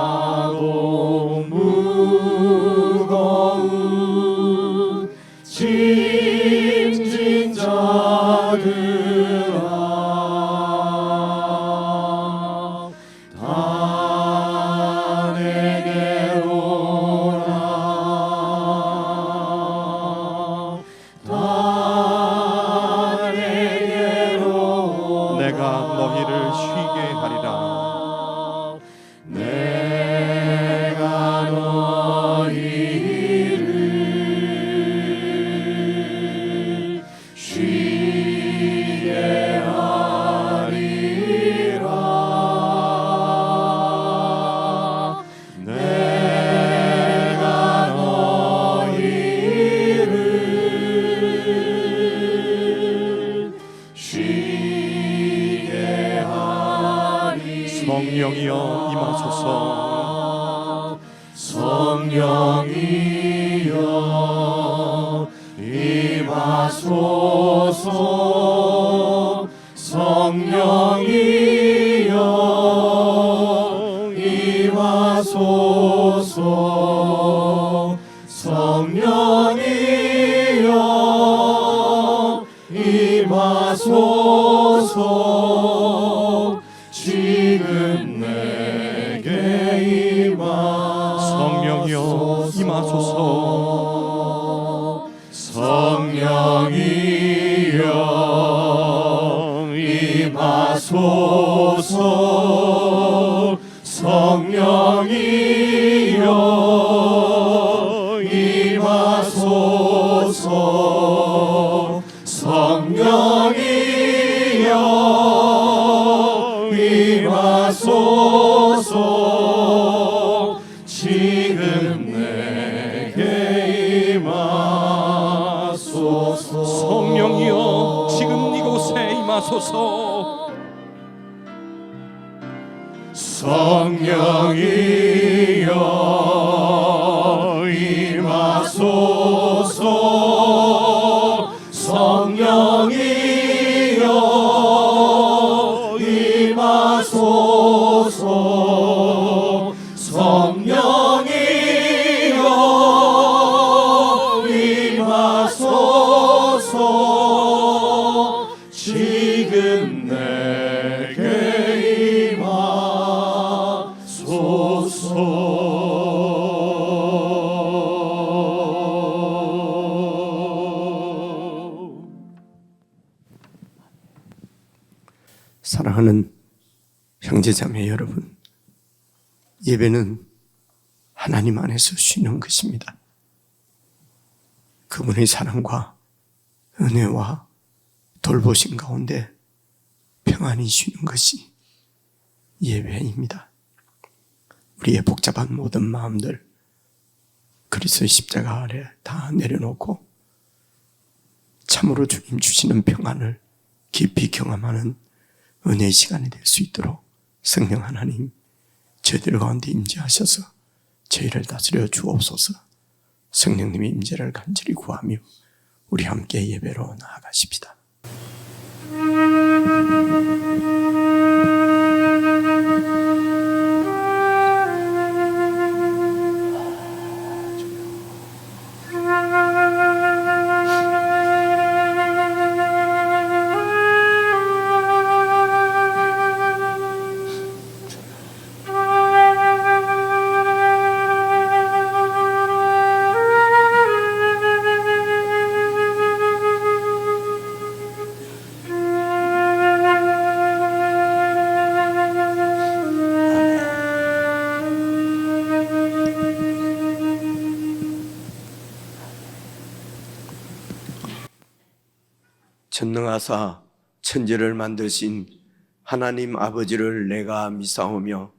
수고하고 무거운 짐진 자들아 다 내게로 오라 다 내게로 내가 너희를 쉬게 하리라. 내가 너희를 쉬게 하리라. 내가 너희를 쉬게 하리라. 성령이여 임하소서. 성령이여 임하소서. 성령이여 임하소서. 성령이여 임하소서. 지금 내게 성령이여 임하소서. 성령이여 임하소서. 성령이여 임하소서. 성령이여 임하소서. 지금 내게 임하소서. 성령이여 지금 이곳에 임하소서. 성령이여 임하소서. 성령이여 임하소서. 성령이여 임하소서. 지금 내게 임하소서. 사랑하는 형제자매 여러분, 예배는 하나님 안에서 쉬는 것입니다. 그분의 사랑과 은혜와 돌보심 가운데 평안히 쉬는 것이 예배입니다. 우리의 복잡한 모든 마음들 그리스도의 십자가 아래 다 내려놓고 참으로 주님 주시는 평안을 깊이 경험하는 은혜의 시간이 될 수 있도록 성령 하나님 저희들 가운데 임재하셔서 저희를 다스려 주옵소서. 성령님의 임재를 간절히 구하며 우리 함께 예배로 나아가십시다. 전능하사 천지를 만드신 하나님 아버지를 내가 믿사오며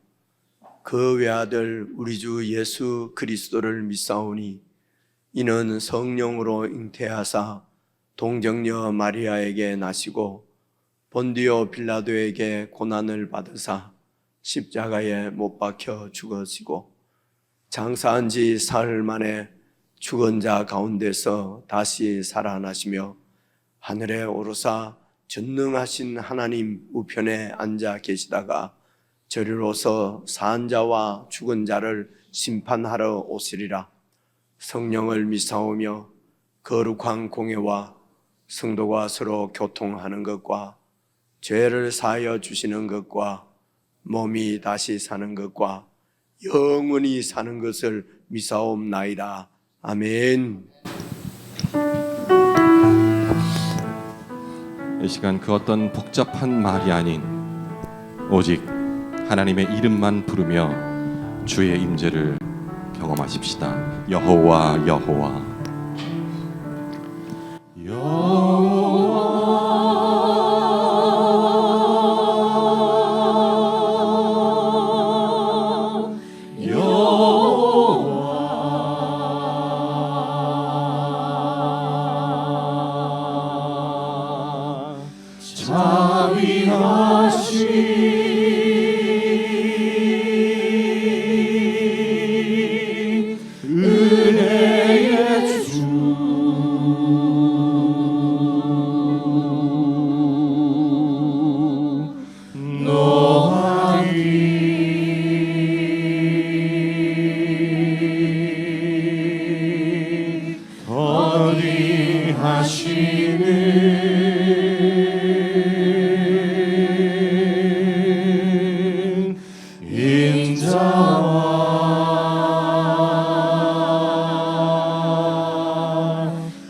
그 외아들 우리 주 예수 그리스도를 믿사오니 이는 성령으로 잉태하사 동정녀 마리아에게 나시고 본디오 빌라도에게 고난을 받으사 십자가에 못 박혀 죽으시고 장사한 지 사흘 만에 죽은 자 가운데서 다시 살아나시며 하늘에 오르사 전능하신 하나님 우편에 앉아 계시다가 저리로서 산 자와 죽은 자를 심판하러 오시리라. 성령을 믿사오며 거룩한 공회와 성도가 서로 교통하는 것과 죄를 사하여 주시는 것과 몸이 다시 사는 것과 영원히 사는 것을 믿사옵나이다. 아멘. 이 시간 그 어떤 복잡한 말이 아닌 오직 하나님의 이름만 부르며 주의 임재를 경험하십시다. 여호와 여호와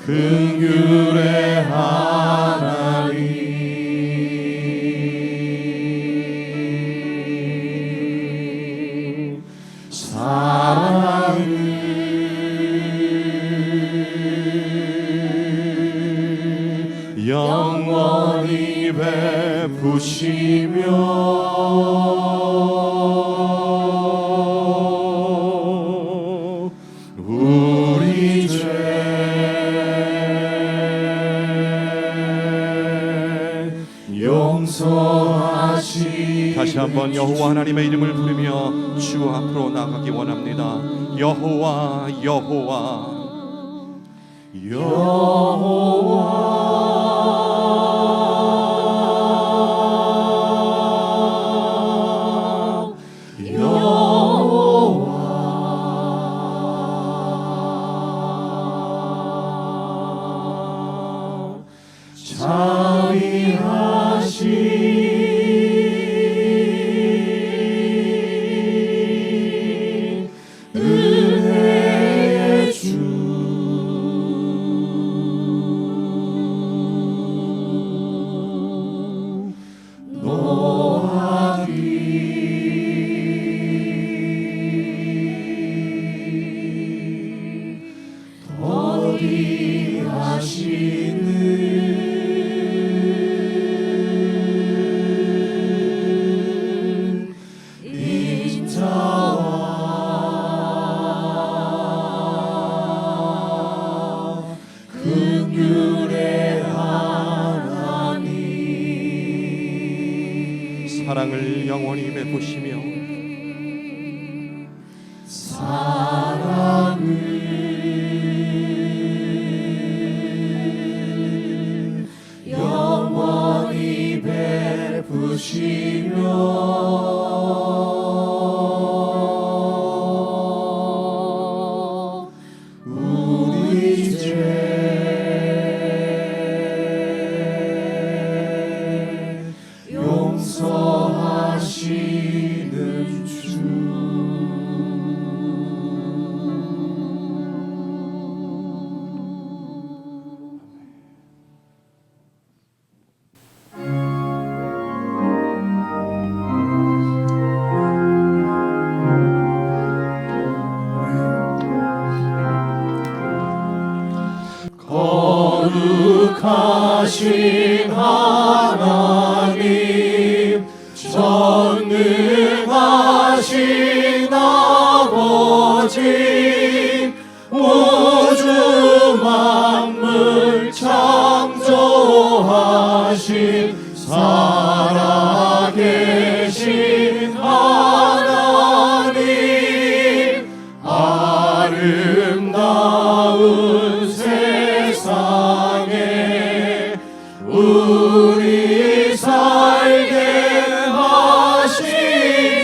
긍휼의 하나님 사랑을 영원히 베푸시며 우리 용서하시. 다시 한번 여호와 하나님의 이름을 부르며 주 앞으로 나가기 원합니다. 여호와 여호와 사랑을 영원히 베푸시며 사랑을 영원히 베푸시며 우리 죄 용서하시는 주. 거룩하신 하나님 전능하신 아버지 우주 만물 창조하신 살아계신 하나님 아름다운 세상에 우리 살게 하시니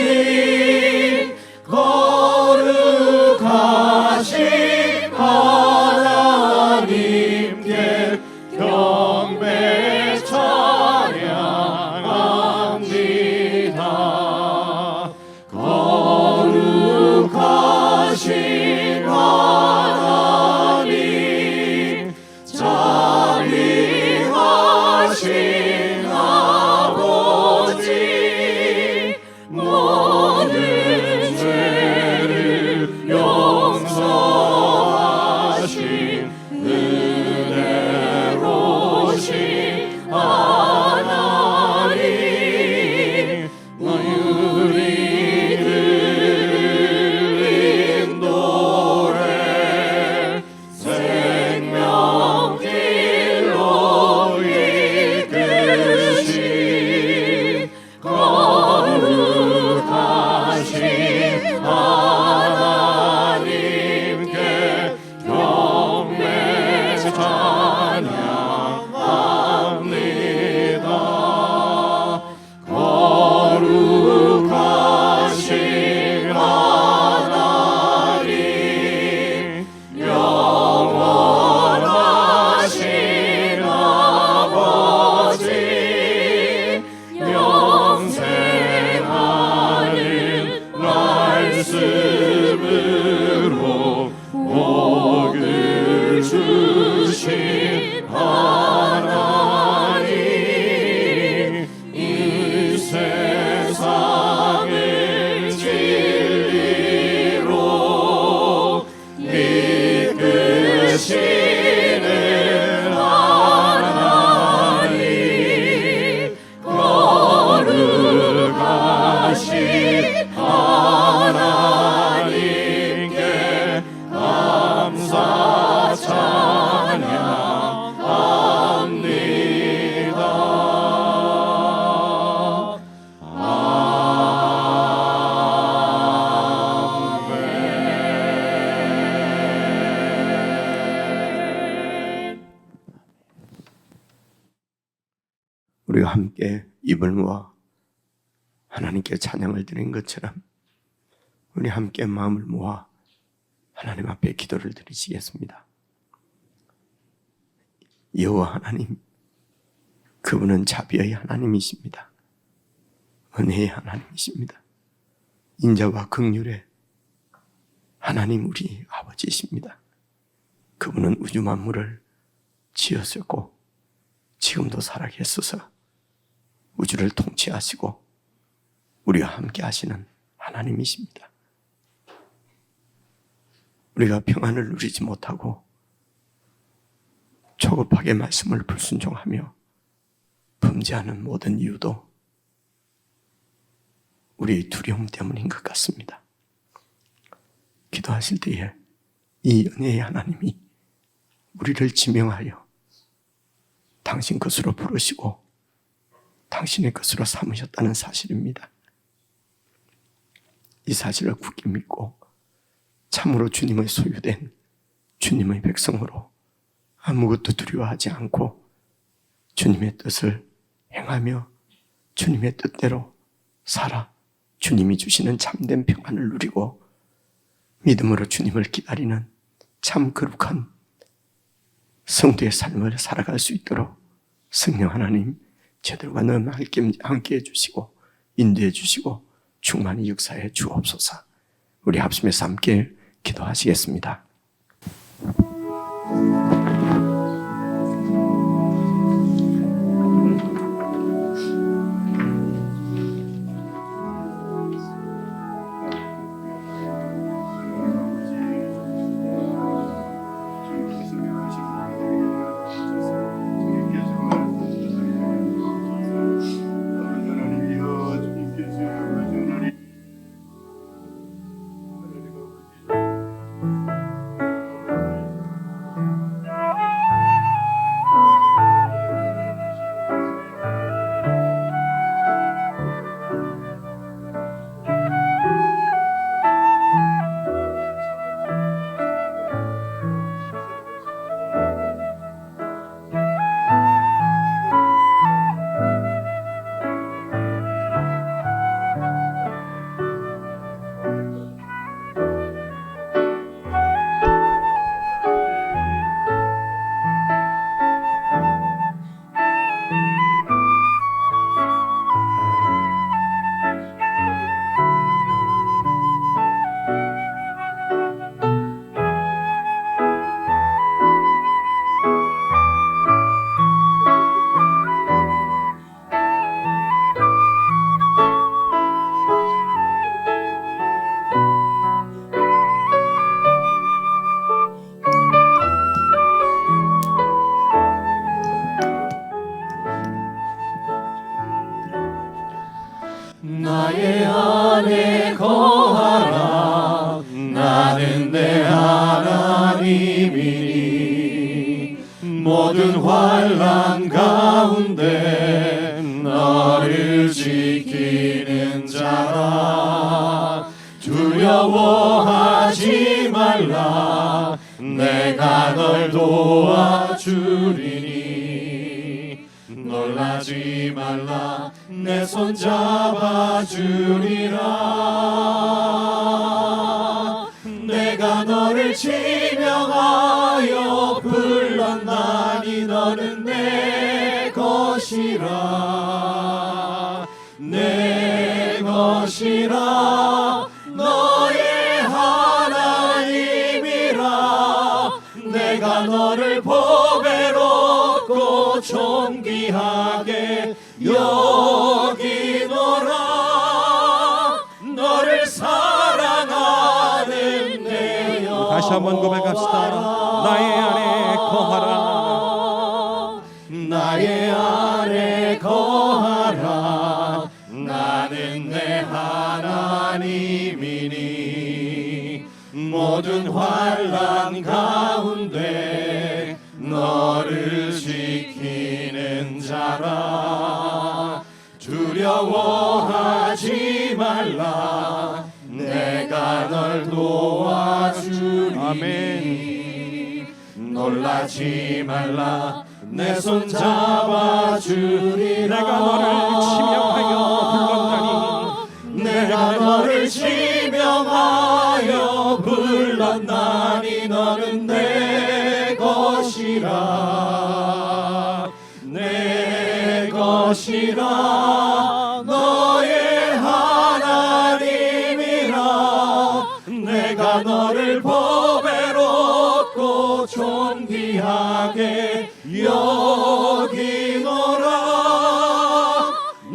함께 입을 모아 하나님께 찬양을 드린 것처럼 우리 함께 마음을 모아 하나님 앞에 기도를 드리시겠습니다. 여호와 하나님, 그분은 자비의 하나님이십니다. 은혜의 하나님이십니다. 인자와 긍휼의 하나님 우리 아버지이십니다. 그분은 우주 만물을 지으셨고 지금도 살아계셔서 우주를 통치하시고 우리와 함께 하시는 하나님이십니다. 우리가 평안을 누리지 못하고 초급하게 말씀을 불순종하며 범죄하는 모든 이유도 우리의 두려움 때문인 것 같습니다. 기도하실 때에 이 은혜의 하나님이 우리를 지명하여 당신 것으로 부르시고 당신의 것으로 삼으셨다는 사실입니다. 이 사실을 굳게 믿고 참으로 주님의 소유된 주님의 백성으로 아무것도 두려워하지 않고 주님의 뜻을 행하며 주님의 뜻대로 살아 주님이 주시는 참된 평안을 누리고 믿음으로 주님을 기다리는 참 거룩한 성도의 삶을 살아갈 수 있도록 성령 하나님 저들과 늘 함께 해주시고 인도해 주시고 충만히 역사해 주옵소서. 우리 합심해서 함께 기도하시겠습니다. 나의 안에 거하라. 나는 내 하나님이니 모든 환난 가운데 너를 지키는 자라. 두려워하지 말라. 내가 널 도와주리니 놀라지 말라. 내 손 잡아주리라. 내가 너를 지명하여 불렀나니 너는 내 것이라. 내 것이라. 너의 하나님이라. 내가 너를 보배롭고 존귀하게 여기노라. 너를 사랑하는 내 영혼아. 다시 한번 고백합시다. 나의 안에 거하라. 나의 안에 거하라. 나는 내 하나님이니 모든 환난 가운데 너를 지키는 자라. 두려워하지 말라. 내가 널 도와주리니 아멘. 놀라지 말라. 내 손 잡아주리라. 내가 너를 지명하여 불렀나니 내가 너를 지명하여 불렀나니 너는 내 것이라. 내 것이라. 너의 하나님이라. 내가 너를 보배롭고 존귀하게 여기노라.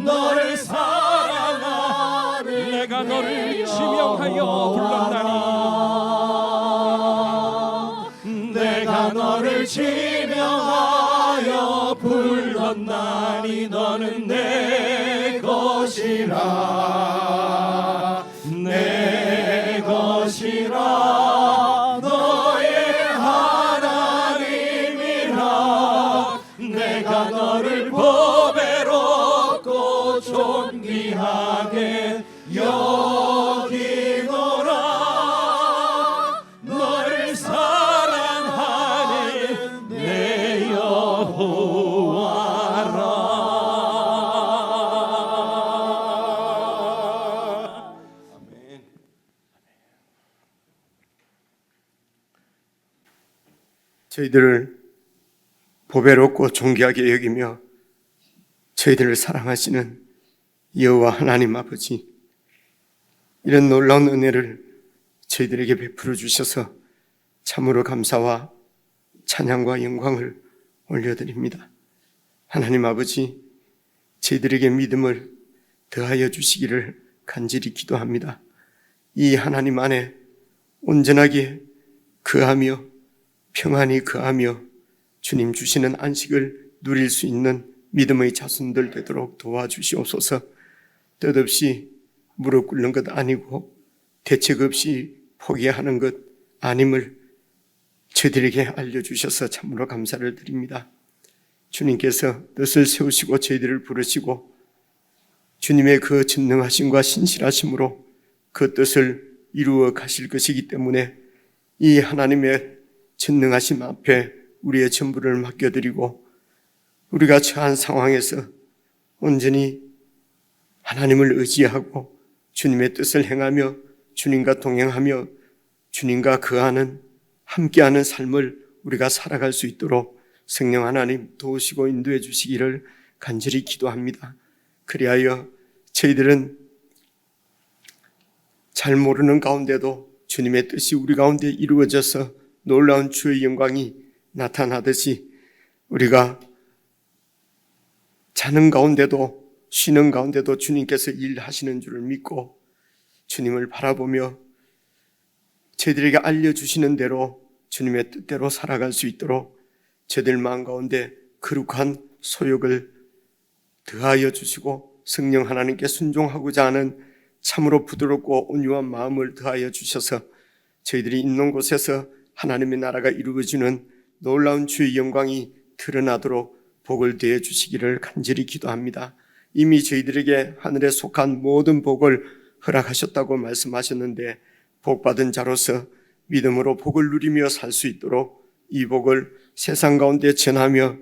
너를 사랑하는 내가 너를 지명하여 불렀나니 내가 너를 지명하여 불렀나니 너는 내 것이라. 내 것이라. 너의 하나님이라. 내가 너를 보배롭고 존귀하게 여기노라. 너를 사랑하는 내 여호와라. 아멘. 저희들을 보배롭고 존귀하게 여기며 저희들을 사랑하시는 여호와 하나님 아버지, 이런 놀라운 은혜를 저희들에게 베풀어 주셔서 참으로 감사와 찬양과 영광을 올려드립니다. 하나님 아버지, 저희들에게 믿음을 더하여 주시기를 간절히 기도합니다. 이 하나님 안에 온전하게 거하며 평안히 거하며 주님 주시는 안식을 누릴 수 있는 믿음의 자손들 되도록 도와주시옵소서. 뜻없이 무릎 꿇는 것 아니고 대책 없이 포기하는 것 아님을 저희들에게 알려주셔서 참으로 감사를 드립니다. 주님께서 뜻을 세우시고 저희들을 부르시고 주님의 그 전능하심과 신실하심으로 그 뜻을 이루어 가실 것이기 때문에 이 하나님의 전능하심 앞에 우리의 전부를 맡겨드리고 우리가 처한 상황에서 온전히 하나님을 의지하고 주님의 뜻을 행하며 주님과 동행하며 주님과 거하는 함께하는 삶을 우리가 살아갈 수 있도록 성령 하나님 도우시고 인도해 주시기를 간절히 기도합니다. 그리하여 저희들은 잘 모르는 가운데도 주님의 뜻이 우리 가운데 이루어져서 놀라운 주의 영광이 나타나듯이 우리가 자는 가운데도 쉬는 가운데도 주님께서 일하시는 줄을 믿고 주님을 바라보며 저희들에게 알려주시는 대로 주님의 뜻대로 살아갈 수 있도록 저희들 마음 가운데 거룩한 소욕을 더하여 주시고 성령 하나님께 순종하고자 하는 참으로 부드럽고 온유한 마음을 더하여 주셔서 저희들이 있는 곳에서 하나님의 나라가 이루어지는 놀라운 주의 영광이 드러나도록 복을 더해 주시기를 간절히 기도합니다. 이미 저희들에게 하늘에 속한 모든 복을 허락하셨다고 말씀하셨는데 복받은 자로서 믿음으로 복을 누리며 살 수 있도록 이 복을 세상 가운데 전하며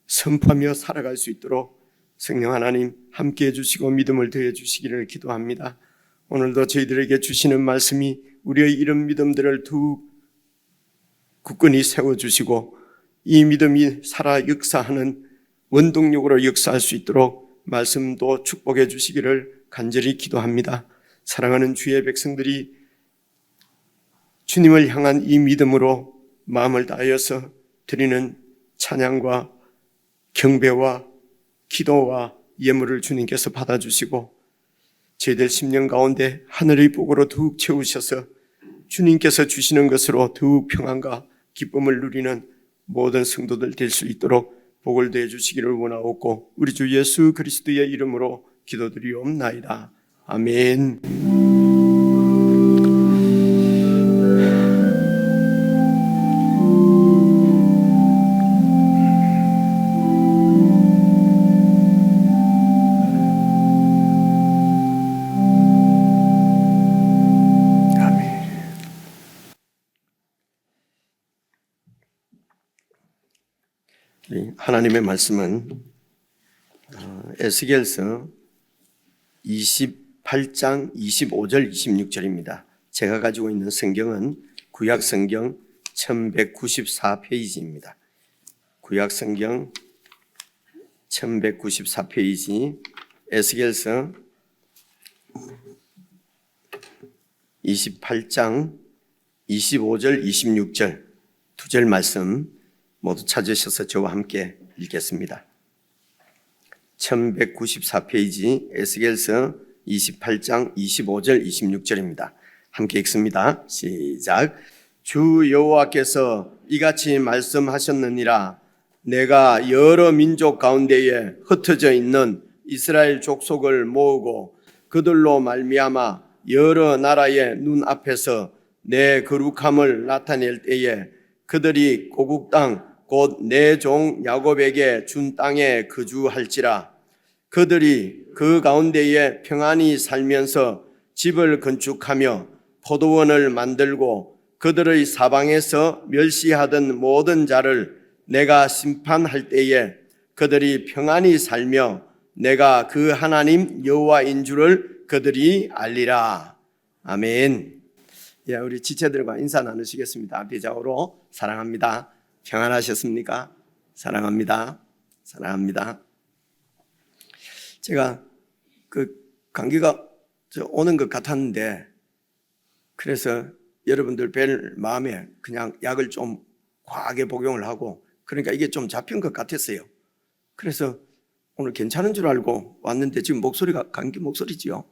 선포하며 살아갈 수 있도록 성령 하나님 함께해 주시고 믿음을 더해 주시기를 기도합니다. 오늘도 저희들에게 주시는 말씀이 우리의 이런 믿음들을 더욱 굳건히 세워주시고 이 믿음이 살아 역사하는 원동력으로 역사할 수 있도록 말씀도 축복해 주시기를 간절히 기도합니다. 사랑하는 주의 백성들이 주님을 향한 이 믿음으로 마음을 다하여서 드리는 찬양과 경배와 기도와 예물을 주님께서 받아주시고 저희들 심령 가운데 하늘의 복으로 더욱 채우셔서 주님께서 주시는 것으로 더욱 평안과 기쁨을 누리는 모든 성도들 될 수 있도록 복을 더해 주시기를 원하옵고 우리 주 예수 그리스도의 이름으로 기도드리옵나이다. 아멘. 하나님의 말씀은 에스겔서 28장 25절 26절입니다. 제가 가지고 있는 성경은 구약 성경 1194페이지입니다. 구약 성경 1194페이지 에스겔서 28장 25절 26절 두 절 말씀 모두 찾으셔서 저와 함께 읽겠습니다. 1194페이지 에스겔서 28장 25절 26절입니다. 함께 읽습니다. 시작. 주 여호와께서 이같이 말씀하셨느니라. 내가 여러 민족 가운데에 흩어져 있는 이스라엘 족속을 모으고 그들로 말미암아 여러 나라의 눈앞에서 내 거룩함을 나타낼 때에 그들이 고국 땅 곧 내 종 야곱에게 준 땅에 거주할지라. 그들이 그 가운데에 평안히 살면서 집을 건축하며 포도원을 만들고 그들의 사방에서 멸시하던 모든 자를 내가 심판할 때에 그들이 평안히 살며 내가 그 하나님 여호와인 줄을 그들이 알리라. 아멘. 예, 우리 지체들과 인사 나누시겠습니다. 앞뒤좌우로 사랑합니다. 평안하셨습니까? 사랑합니다. 사랑합니다. 제가 그 감기가 오는 것 같았는데 그래서 여러분들 뵐 마음에 그냥 약을 좀 과하게 복용을 하고 그러니까 이게 좀 잡힌 것 같았어요. 그래서 오늘 괜찮은 줄 알고 왔는데 지금 목소리가 감기 목소리지요.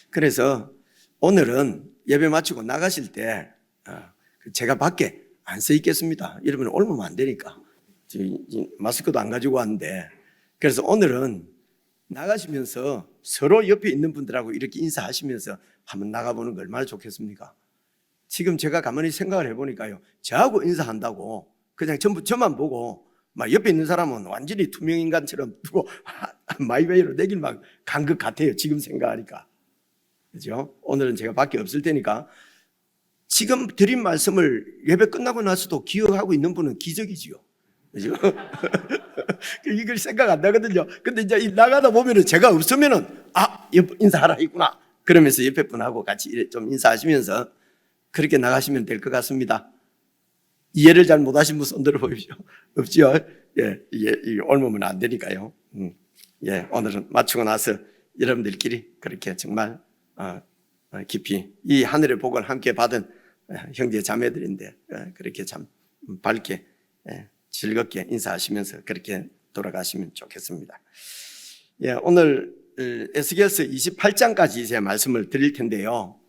그래서 오늘은 예배 마치고 나가실 때 제가 밖에 안 서 있겠습니다. 여러분 옮으면 안 되니까 마스크도 안 가지고 왔는데 그래서 오늘은 나가시면서 서로 옆에 있는 분들하고 이렇게 인사하시면서 한번 나가보는 거 얼마나 좋겠습니까? 지금 제가 가만히 생각을 해보니까요, 저하고 인사한다고 그냥 전부 저만 보고 막 옆에 있는 사람은 완전히 투명인간처럼 두고 마이웨이로 내길 막 간 것 같아요. 지금 생각하니까. 그죠? 오늘은 제가 밖에 없을 테니까 지금 드린 말씀을 예배 끝나고 나서도 기억하고 있는 분은 기적이지요. 그죠? 이걸 생각 안 나거든요. 근데 이제 나가다 보면은 제가 없으면은 인사하라 있구나. 그러면서 옆에 분하고 같이 좀 인사하시면서 그렇게 나가시면 될 것 같습니다. 이해를 잘 못하신 분 손 들어 보십시오. 없지요? 예, 이게 옮으면 안 되니까요. 예, 오늘은 마치고 나서 여러분들끼리 그렇게 정말 깊이 이 하늘의 복을 함께 받은 형제 자매들인데 그렇게 참 밝게 즐겁게 인사하시면서 그렇게 돌아가시면 좋겠습니다. 예, 오늘 에스겔서 28장까지 이제 말씀을 드릴 텐데요.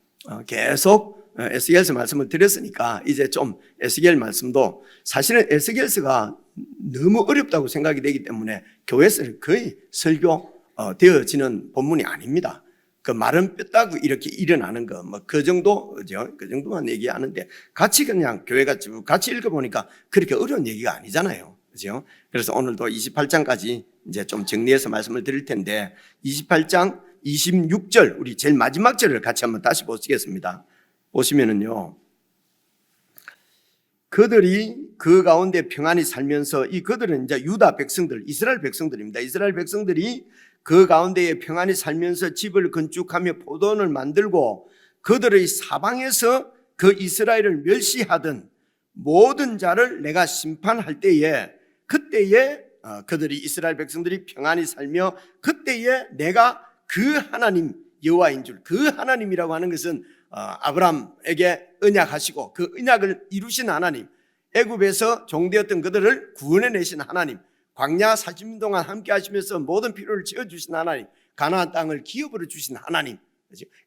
계속 에스겔서 말씀을 드렸으니까 이제 좀 에스겔 말씀도 사실은 에스겔서가 너무 어렵다고 생각이 되기 때문에 교회에서 거의 설교 되어지는 본문이 아닙니다. 그 마른 뼈다구 이렇게 일어나는 거, 뭐 그 정도죠. 그 정도만 얘기하는데 같이 그냥 교회가 같이 읽어보니까 그렇게 어려운 얘기가 아니잖아요. 그죠? 그래서 오늘도 28장까지 이제 좀 정리해서 말씀을 드릴 텐데 28장 26절 우리 제일 마지막 절을 같이 한번 다시 보시겠습니다. 보시면은요. 그들이 그 가운데 평안히 살면서 이 그들은 이제 유다 백성들, 이스라엘 백성들입니다. 이스라엘 백성들이 그 가운데에 평안히 살면서 집을 건축하며 포도원을 만들고 그들의 사방에서 그 이스라엘을 멸시하던 모든 자를 내가 심판할 때에 그때에 그들이 이스라엘 백성들이 평안히 살며 그때에 내가 그 하나님 여호와인 줄, 그 하나님이라고 하는 것은 아브라함에게 언약하시고 그 언약을 이루신 하나님, 애굽에서 종되었던 그들을 구원해내신 하나님, 광야 40년 동안 함께 하시면서 모든 필요를 채워주신 하나님, 가나안 땅을 기업으로 주신 하나님,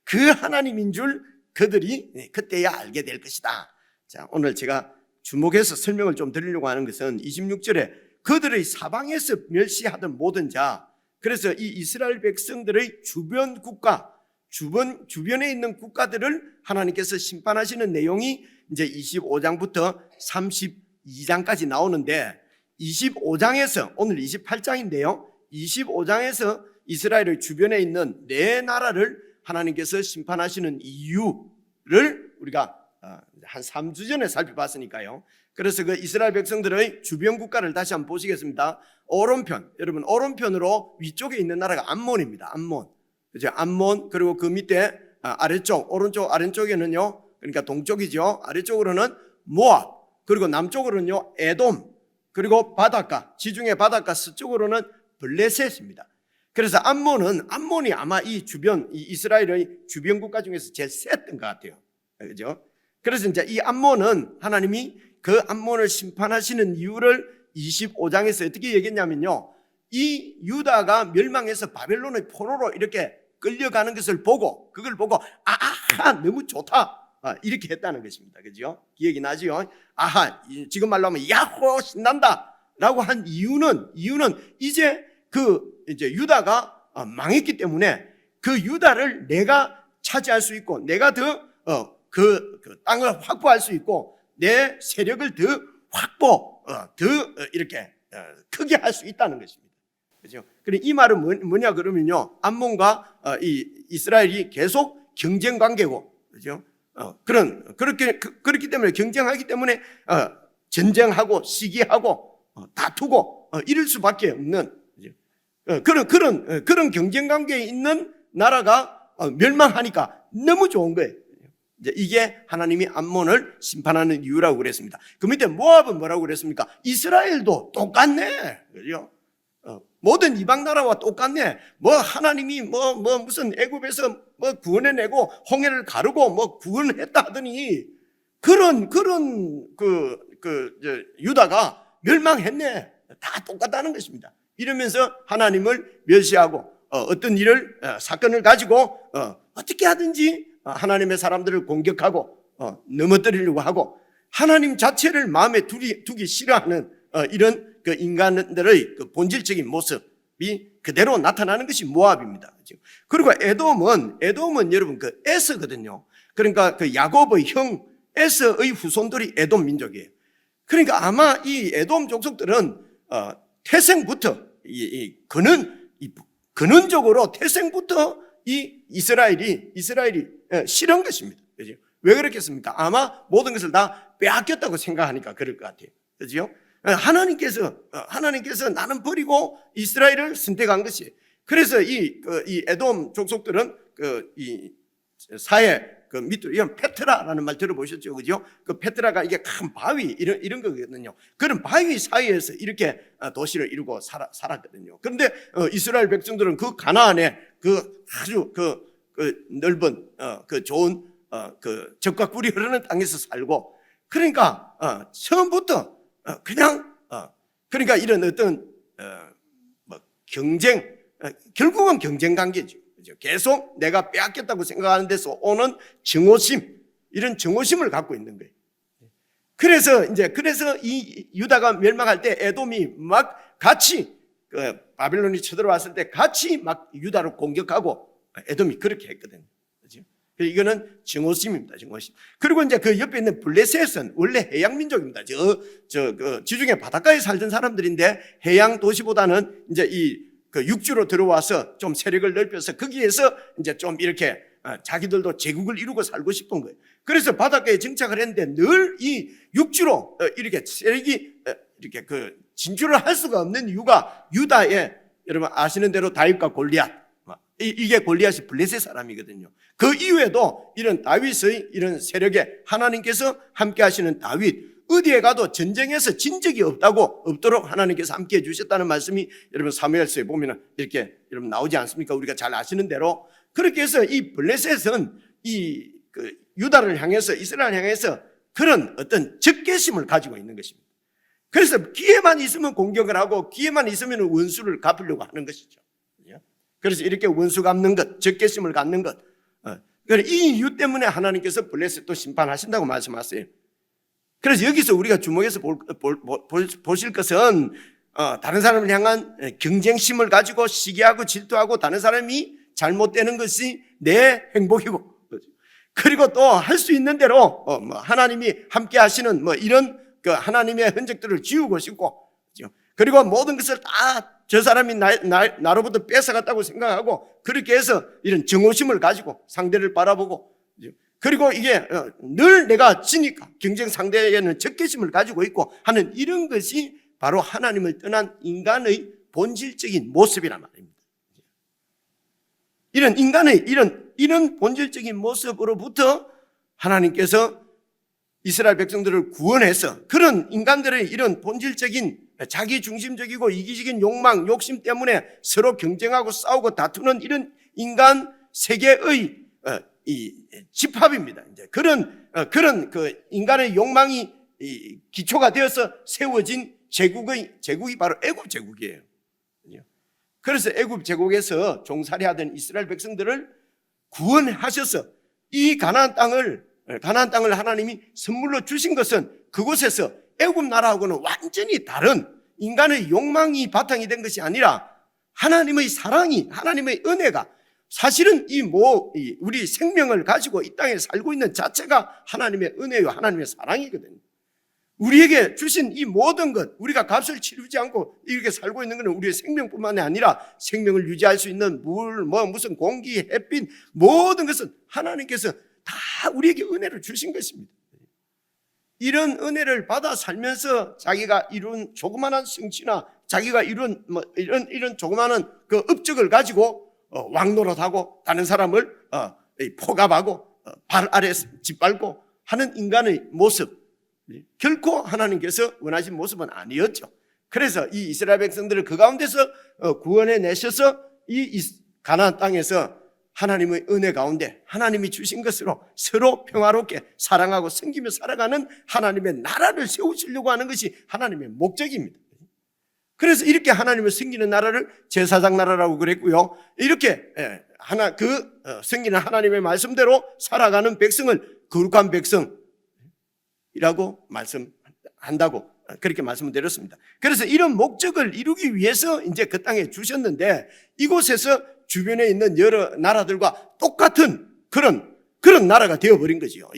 그 하나님인 줄 그들이 그때야 알게 될 것이다. 자, 오늘 제가 주목해서 설명을 좀 드리려고 하는 것은 26절에 그들의 사방에서 멸시하던 모든 자, 그래서 이 이스라엘 백성들의 주변 국가, 주변에 있는 국가들을 하나님께서 심판하시는 내용이 이제 25장부터 32장까지 나오는데 25장에서 오늘 28장인데요. 25장에서 이스라엘의 주변에 있는 네 나라를 하나님께서 심판하시는 이유를 우리가 한 3주 전에 살펴봤으니까요. 그래서 그 이스라엘 백성들의 주변 국가를 다시 한번 보시겠습니다. 오른편, 여러분 오른편으로 위쪽에 있는 나라가 암몬입니다. 암몬, 그죠? 암몬. 그리고 그 밑에 아래쪽, 오른쪽 아래쪽에는요, 그러니까 동쪽이죠. 아래쪽으로는 모압, 그리고 남쪽으로는요 에돔, 그리고 바닷가, 지중해 바닷가 서쪽으로는 블레셋입니다. 그래서 암몬이 아마 이 이스라엘의 주변 국가 중에서 제일 셌던 것 같아요. 그죠? 그래서 이제 이 암몬은 하나님이 그 암몬을 심판하시는 이유를 25장에서 어떻게 얘기했냐면요, 이 유다가 멸망해서 바벨론의 포로로 이렇게 끌려가는 것을 보고, 그걸 보고 아하 너무 좋다, 이렇게 했다는 것입니다. 그죠? 기억이 나지요? 아하, 지금 말로 하면 야호 신난다 라고 한 이유는 이제 이제 유다가 망했기 때문에 그 유다를 내가 차지할 수 있고, 내가 그 땅을 확보할 수 있고, 내 세력을 이렇게 크게 할 수 있다는 것입니다. 그죠? 그래, 이 말은 뭐냐 그러면요, 암몬과 이 이스라엘이 계속 경쟁 관계고, 그죠? 그렇기 때문에 경쟁하기 때문에 전쟁하고 시기하고 다투고 이럴 수밖에 없는, 그런 경쟁 관계에 있는 나라가 멸망하니까 너무 좋은 거예요. 이게 하나님이 암몬을 심판하는 이유라고 그랬습니다. 그 밑에 모압은 뭐라고 그랬습니까? 이스라엘도 똑같네, 그죠? 모든 이방 나라와 똑같네. 하나님이 무슨 애굽에서 구원해내고 홍해를 가르고 구원했다 하더니 그런 유다가 멸망했네. 다 똑같다는 것입니다. 이러면서 하나님을 멸시하고 어떤 사건을 가지고 어떻게 하든지 하나님의 사람들을 공격하고 넘어뜨리려고 하고, 하나님 자체를 마음에 두기 싫어하는 이런 그 인간들의 그 본질적인 모습이 그대로 나타나는 것이 모압입니다. 그리고 에돔은 여러분 그 에서거든요. 그러니까 그 야곱의 형 에서의 후손들이 에돔 민족이에요. 그러니까 아마 이 에돔 족속들은 태생부터 근원적으로 태생부터 이 이스라엘이 싫은 것입니다. 그죠? 왜 그렇겠습니까? 아마 모든 것을 다 빼앗겼다고 생각하니까 그럴 것 같아요. 그죠? 하나님께서 나는 버리고 이스라엘을 선택한 것이에요. 그래서 이 에돔 족속들은 이 사해 밑으로, 이건 페트라라는 말 들어보셨죠? 그죠? 그 페트라가 이게 큰 바위 이런 거거든요. 그런 바위 사이에서 이렇게 도시를 이루고 살았거든요. 그런데 이스라엘 백성들은 그 가나안에 아주 넓은 좋은 적과 꿀이 흐르는 땅에서 살고, 그러니까 처음부터 그러니까 이런 어떤 경쟁, 결국은 경쟁 관계죠. 계속 내가 빼앗겼다고 생각하는 데서 오는 증오심, 이런 증오심을 갖고 있는 거예요. 그래서 이 유다가 멸망할 때 에돔이 막 같이 바벨론이 쳐들어왔을 때 같이 막 유다를 공격하고 에돔이 그렇게 했거든요. 그렇죠? 이거는 증오심입니다. 증오심. 그리고 이제 그 옆에 있는 블레셋은 원래 해양 민족입니다. 지중해 바닷가에 살던 사람들인데 해양 도시보다는 이제 육지로 들어와서 좀 세력을 넓혀서 거기에서 이제 좀 이렇게 자기들도 제국을 이루고 살고 싶은 거예요. 그래서 바닷가에 정착을 했는데 늘 이 육지로 이렇게 세력이 이렇게 진출을 할 수가 없는 이유가 유다의, 여러분 아시는 대로 다윗과 골리앗, 이게 골리앗이 블레셋 사람이거든요. 그 이후에도 이런 다윗의 이런 세력에 하나님께서 함께 하시는 다윗, 어디에 가도 전쟁에서 진 적이 없도록 하나님께서 함께 해주셨다는 말씀이 여러분 사무엘서에 보면 이렇게 여러분 나오지 않습니까? 우리가 잘 아시는 대로. 그렇게 해서 이 블레셋은 유다를 향해서, 이스라엘 향해서 그런 어떤 적개심을 가지고 있는 것입니다. 그래서 기회만 있으면 공격을 하고 기회만 있으면 원수를 갚으려고 하는 것이죠. 그래서 이렇게 원수 갚는 것, 적개심을 갖는 것, 이 이유 때문에 하나님께서 블레셋도 심판하신다고 말씀하세요. 그래서 여기서 우리가 주목해서 보실 것은 다른 사람을 향한 경쟁심을 가지고 시기하고 질투하고 다른 사람이 잘못되는 것이 내 행복이고, 그리고 또 할 수 있는 대로 하나님이 함께 하시는 이런 하나님의 흔적들을 지우고 싶고, 그리고 모든 것을 다 저 사람이 나로부터 뺏어갔다고 생각하고 그렇게 해서 이런 증오심을 가지고 상대를 바라보고, 그리고 이게 늘 내가 지니까 경쟁 상대에는 적개심을 가지고 있고 하는 이런 것이 바로 하나님을 떠난 인간의 본질적인 모습이란 말입니다. 이런 인간의 이런 본질적인 모습으로부터 하나님께서 이스라엘 백성들을 구원해서 그런 인간들의 이런 본질적인 자기 중심적이고 이기적인 욕망, 욕심 때문에 서로 경쟁하고 싸우고 다투는 이런 인간 세계의 이 집합입니다. 이제 그런 그 인간의 욕망이 기초가 되어서 세워진 제국이 바로 애굽 제국이에요. 그래서 애굽 제국에서 종살이하던 이스라엘 백성들을 구원하셔서 이 가나안 땅을 하나님이 선물로 주신 것은 그곳에서 애굽 나라하고는 완전히 다른 인간의 욕망이 바탕이 된 것이 아니라 하나님의 사랑이, 하나님의 은혜가, 사실은 우리 생명을 가지고 이 땅에 살고 있는 자체가 하나님의 은혜요, 하나님의 사랑이거든요. 우리에게 주신 이 모든 것, 우리가 값을 치르지 않고 이렇게 살고 있는 것은 우리의 생명뿐만이 아니라 생명을 유지할 수 있는 물, 무슨 공기, 햇빛, 모든 것은 하나님께서 다 우리에게 은혜를 주신 것입니다. 이런 은혜를 받아 살면서 자기가 이룬 조그마한 성취나 자기가 이룬 이런 조그마한 그 업적을 가지고 왕노릇하고 다른 사람을 포갑하고 발 아래 짓밟고 하는 인간의 모습, 결코 하나님께서 원하신 모습은 아니었죠. 그래서 이 이스라엘 백성들을 그 가운데서 구원해 내셔서 이 가나안 땅에서 하나님의 은혜 가운데 하나님이 주신 것으로 서로 평화롭게 사랑하고 섬기며 살아가는 하나님의 나라를 세우시려고 하는 것이 하나님의 목적입니다. 그래서 이렇게 하나님을 섬기는 나라를 제사장 나라라고 그랬고요. 이렇게 섬기는 하나님의 말씀대로 살아가는 백성을 거룩한 백성이라고 말씀한다고 그렇게 말씀을 드렸습니다. 그래서 이런 목적을 이루기 위해서 이제 그 땅에 주셨는데 이곳에서 주변에 있는 여러 나라들과 똑같은 그런 나라가 되어버린 거지요.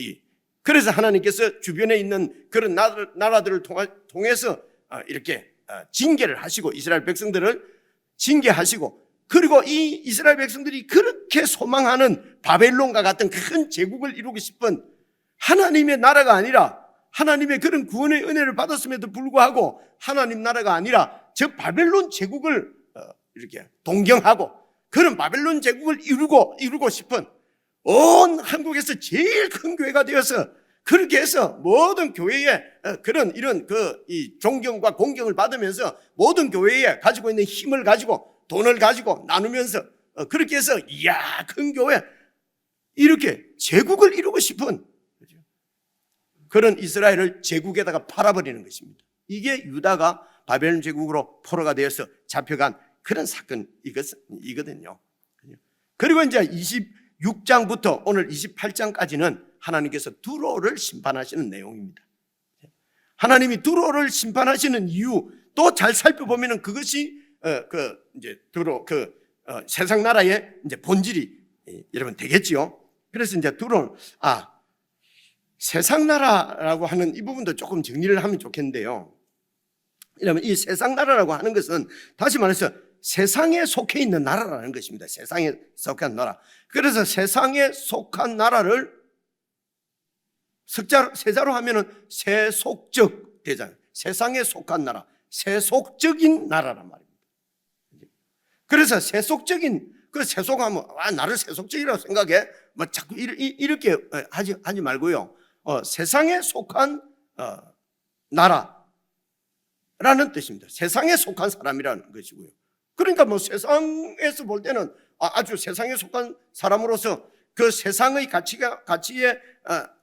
그래서 하나님께서 주변에 있는 그런 나라들을 통해서 이렇게 징계를 하시고 이스라엘 백성들을 징계하시고, 그리고 이 이스라엘 백성들이 그렇게 소망하는 바벨론과 같은 큰 제국을 이루고 싶은 하나님의 나라가 아니라, 하나님의 그런 구원의 은혜를 받았음에도 불구하고 하나님 나라가 아니라 저 바벨론 제국을 이렇게 동경하고 그런 바벨론 제국을 이루고 싶은, 온 한국에서 제일 큰 교회가 되어서 그렇게 해서 모든 교회에 이런 이 존경과 공경을 받으면서 모든 교회에 가지고 있는 힘을 가지고 돈을 가지고 나누면서 그렇게 해서 이야 큰 교회, 이렇게 제국을 이루고 싶은 그런 이스라엘을 제국에다가 팔아버리는 것입니다. 이게 유다가 바벨론 제국으로 포로가 되어서 잡혀간 그런 사건이거든요. 그리고 이제 26장부터 오늘 28장까지는 하나님께서 두로를 심판하시는 내용입니다. 하나님이 두로를 심판하시는 이유 또 잘 살펴보면은 그것이 세상 나라의 이제 본질이 여러분 되겠지요. 그래서 이제 두로 세상 나라라고 하는 이 부분도 조금 정리를 하면 좋겠는데요. 이러면 이 세상 나라라고 하는 것은 다시 말해서 세상에 속해 있는 나라라는 것입니다. 세상에 속한 나라. 그래서 세상에 속한 나라를 세자로 하면은 세속적 되잖아요. 세상에 속한 나라, 세속적인 나라란 말입니다. 그래서 세속적인, 세속하면 나를 세속적이라고 생각해 자꾸 이렇게 하지 말고요. 세상에 속한 나라라는 뜻입니다. 세상에 속한 사람이라는 것이고요. 그러니까 세상에서 볼 때는 아주 세상에 속한 사람으로서 그 세상의 가치에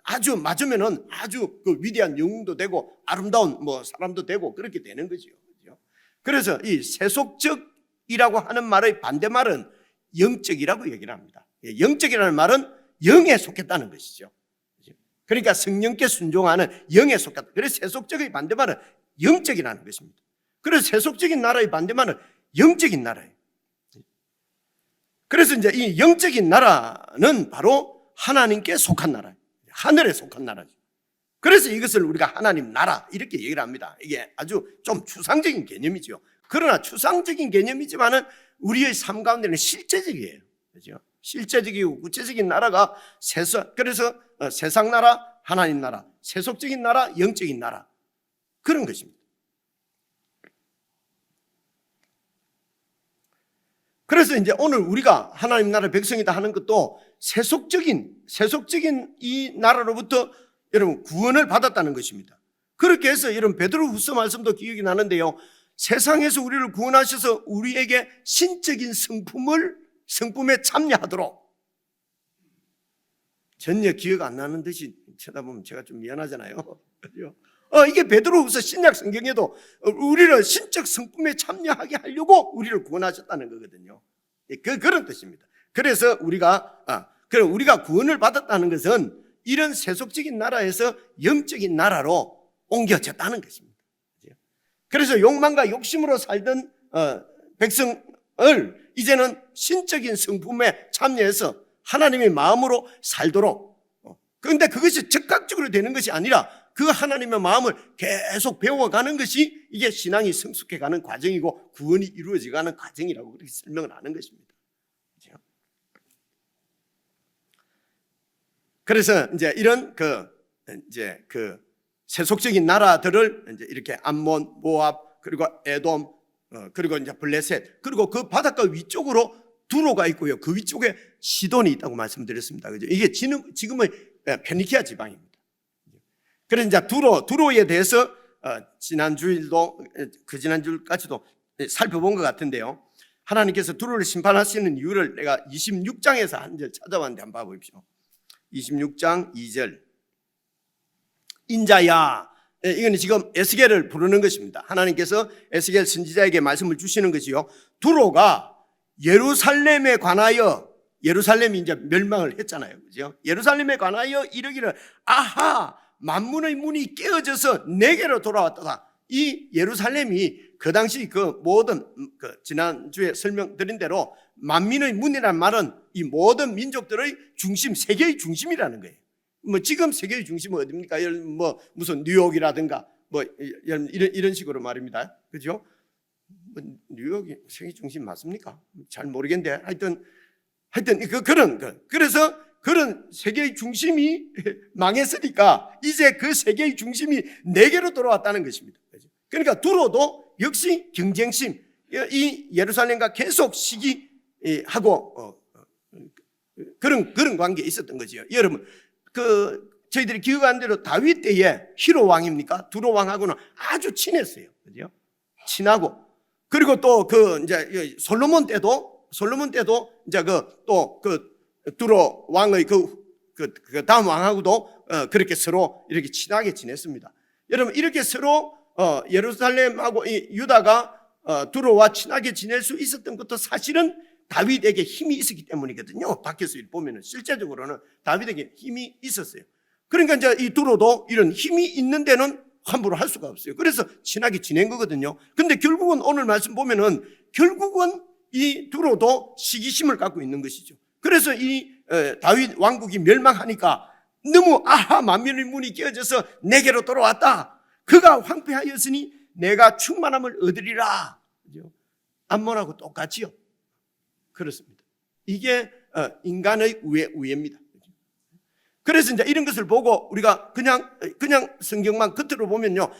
아주 맞으면은 아주 그 위대한 영웅도 되고 아름다운 사람도 되고 그렇게 되는 거죠. 그래서 이 세속적이라고 하는 말의 반대말은 영적이라고 얘기를 합니다. 영적이라는 말은 영에 속했다는 것이죠. 그러니까 성령께 순종하는 영에 속했다. 그래서 세속적의 반대말은 영적이라는 것입니다. 그래서 세속적인 나라의 반대말은 영적인 나라예요. 그래서 이제 이 영적인 나라는 바로 하나님께 속한 나라예요. 하늘에 속한 나라죠. 그래서 이것을 우리가 하나님 나라 이렇게 얘기를 합니다. 이게 아주 좀 추상적인 개념이죠. 그러나 추상적인 개념이지만은 우리의 삶 가운데는 실제적이에요. 그렇죠? 실제적이고 구체적인 나라가 그래서 세상 나라, 하나님 나라, 세속적인 나라, 영적인 나라, 그런 것입니다. 그래서 이제 오늘 우리가 하나님 나라 백성이다 하는 것도 세속적인 이 나라로부터 여러분 구원을 받았다는 것입니다. 그렇게 해서 여러분 베드로후서 말씀도 기억이 나는데요, 세상에서 우리를 구원하셔서 우리에게 신적인 성품에 참여하도록, 전혀 기억 안 나는 듯이 쳐다보면 제가 좀 미안하잖아요. 이게 베드로후서 신약 성경에도 우리를 신적 성품에 참여하게 하려고 우리를 구원하셨다는 거거든요. 그런 뜻입니다. 그래서 우리가 구원을 받았다는 것은 이런 세속적인 나라에서 영적인 나라로 옮겨졌다는 것입니다. 그래서 욕망과 욕심으로 살던 백성을 이제는 신적인 성품에 참여해서 하나님의 마음으로 살도록, 그런데 그것이 즉각적으로 되는 것이 아니라 그 하나님의 마음을 계속 배워가는 것이 이게 신앙이 성숙해가는 과정이고 구원이 이루어져가는 과정이라고 그렇게 설명을 하는 것입니다. 그래서 이제 이런 그 세속적인 나라들을 이제 이렇게 암몬, 모압, 그리고 에돔, 그리고 이제 블레셋, 그리고 그 바닷가 위쪽으로 두로가 있고요. 그 위쪽에 시돈이 있다고 말씀드렸습니다. 그죠? 이게 지금의 페니키아 지방입니다. 그래서 이제 두로에 대해서 지난주일도 그 지난주까지도 살펴본 것 같은데요. 하나님께서 두로를 심판하시는 이유를 내가 26장에서 한 절 찾아봤는데 한번 봐보십시오. 26장 2절. 인자야, 이건 지금 에스겔을 부르는 것입니다. 하나님께서 에스겔 선지자에게 말씀을 주시는 것이요, 두로가 예루살렘에 관하여, 예루살렘이 이제 멸망을 했잖아요, 그죠? 예루살렘에 관하여 이르기를, 아하, 만문의 문이 깨어져서 내게로 돌아왔다. 이 예루살렘이 그 당시 그 모든 지난주에 설명드린 대로 만민의 문이라는 말은 이 모든 민족들의 중심, 세계의 중심이라는 거예요. 뭐 지금 세계의 중심은 어디입니까? 뭐 무슨 뉴욕이라든가 뭐 이런 식으로 말입니다. 그죠? 뭐 뉴욕이 세계 중심 맞습니까? 잘 모르겠는데 하여튼 그래서 그런 세계의 중심이 망했으니까 이제 그 세계의 중심이 내게로 돌아왔다는 것입니다. 그러니까 두로도 역시 경쟁심, 이 예루살렘과 계속 시기하고 그런 관계에 있었던 거죠. 여러분, 저희들이 기억한 대로 다윗 때에 히로 왕입니까? 두로 왕하고는 아주 친했어요. 그죠? 친하고. 그리고 또 이제 솔로몬 때도 이제 두로 왕의 그 다음 왕하고도 그렇게 서로 이렇게 친하게 지냈습니다. 여러분, 이렇게 서로 예루살렘하고 이 유다가 두로와 친하게 지낼 수 있었던 것도 사실은 다윗에게 힘이 있었기 때문이거든요. 밖에서 보면은 실제적으로는 다윗에게 힘이 있었어요. 그러니까 이제 이 두로도 이런 힘이 있는 데는 함부로 할 수가 없어요. 그래서 친하게 지낸 거거든요. 근데 결국은 오늘 말씀 보면은 결국은 이 두로도 시기심을 갖고 있는 것이죠. 그래서 이 다윗 왕국이 멸망하니까 너무 만민의 문이 깨어져서 내게로 돌아왔다. 그가 황폐하였으니 내가 충만함을 얻으리라. 암몬하고 똑같지요. 그렇습니다. 이게 인간의 우애입니다. 그래서 이제 이런 것을 보고 우리가 그냥 성경만 겉으로 보면요,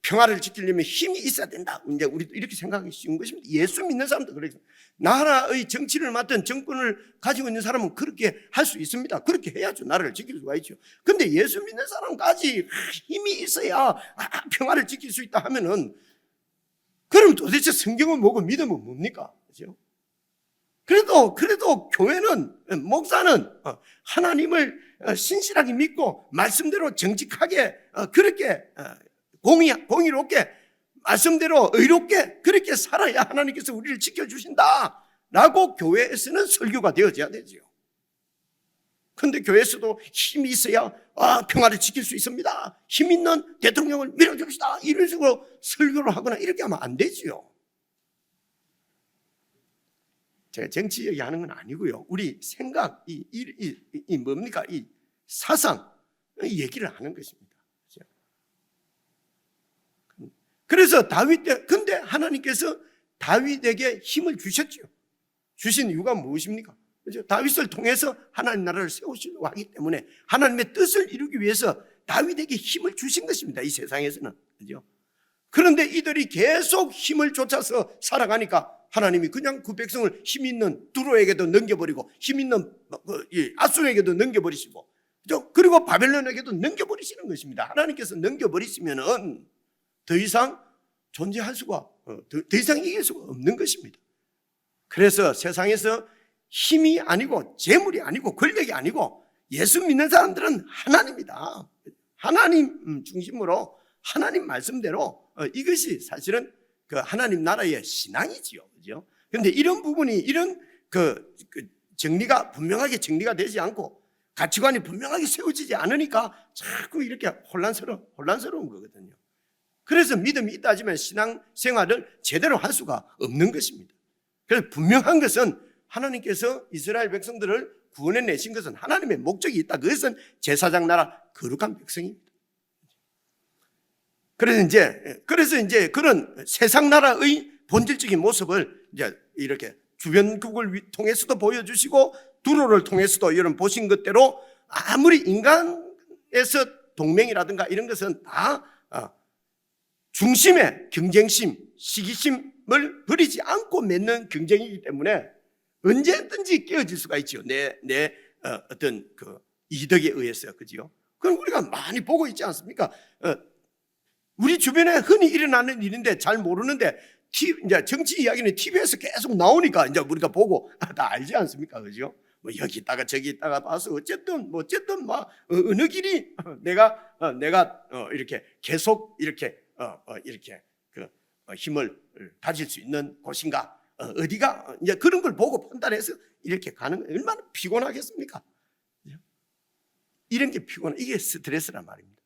평화를 지키려면 힘이 있어야 된다. 이제 우리도 이렇게 생각하기 쉬운 것입니다. 예수 믿는 사람도 그래요. 나라의 정치를 맡은 정권을 가지고 있는 사람은 그렇게 할 수 있습니다. 그렇게 해야죠. 나라를 지킬 수가 있죠. 근데 예수 믿는 사람까지 힘이 있어야 평화를 지킬 수 있다 하면은, 그럼 도대체 성경은 뭐고 믿음은 뭡니까? 그죠? 그래도 교회는, 목사는 하나님을 신실하게 믿고 말씀대로 정직하게 그렇게 공의롭게 말씀대로 의롭게 그렇게 살아야 하나님께서 우리를 지켜주신다라고 교회에서는 설교가 되어져야 되죠. 그런데 교회에서도 힘이 있어야 평화를 지킬 수 있습니다. 힘 있는 대통령을 밀어줍시다. 이런 식으로 설교를 하거나 이렇게 하면 안 되지요. 제가 정치 얘기하는 건 아니고요. 우리 생각, 이 뭡니까? 이 사상, 이 얘기를 하는 것입니다. 그래서 근데 하나님께서 다윗에게 힘을 주셨죠. 주신 이유가 무엇입니까? 그죠? 다윗을 통해서 하나님 나라를 세우시려고 하기 때문에 하나님의 뜻을 이루기 위해서 다윗에게 힘을 주신 것입니다. 이 세상에서는. 그죠? 그런데 이들이 계속 힘을 쫓아서 살아가니까 하나님이 그냥 그 백성을 힘 있는 두로에게도 넘겨버리고 힘 있는 아수르에게도 넘겨버리시고, 그죠? 그리고 바벨론에게도 넘겨버리시는 것입니다. 하나님께서 넘겨버리시면은 더 이상 존재할 수가, 더 이상 이길 수가 없는 것입니다. 그래서 세상에서 힘이 아니고 재물이 아니고 권력이 아니고 예수 믿는 사람들은 하나님이다. 하나님 중심으로 하나님 말씀대로 이것이 사실은 그 하나님 나라의 신앙이지요. 그죠? 그런데 이런 부분이 이런 그 정리가 분명하게 정리가 되지 않고 가치관이 분명하게 세워지지 않으니까 자꾸 이렇게 혼란스러운 거거든요. 그래서 믿음이 있다 하지만 신앙 생활을 제대로 할 수가 없는 것입니다. 그래서 분명한 것은 하나님께서 이스라엘 백성들을 구원해 내신 것은 하나님의 목적이 있다. 그것은 제사장 나라 거룩한 백성입니다. 그래서 이제 그런 세상 나라의 본질적인 모습을 이제 이렇게 주변국을 통해서도 보여주시고 두로를 통해서도 이런 보신 것대로 아무리 인간에서 동맹이라든가 이런 것은 다 중심의 경쟁심, 시기심을 버리지 않고 맺는 경쟁이기 때문에 언제든지 깨어질 수가 있죠. 내 어떤 그 이덕에 의해서. 그지요? 그럼 우리가 많이 보고 있지 않습니까? 우리 주변에 흔히 일어나는 일인데 잘 모르는데 이제 정치 이야기는 TV에서 계속 나오니까 이제 우리가 보고 다 알지 않습니까? 그죠? 뭐 여기 있다가 저기 있다가 봐서 어쨌든 막 어느 길이 내가 이렇게 계속 이렇게 그 힘을 가질 수 있는 곳인가? 어디가 이제 그런 걸 보고 판단해서 이렇게 가는 거 얼마나 피곤하겠습니까? 이런 게 이게 스트레스란 말입니다.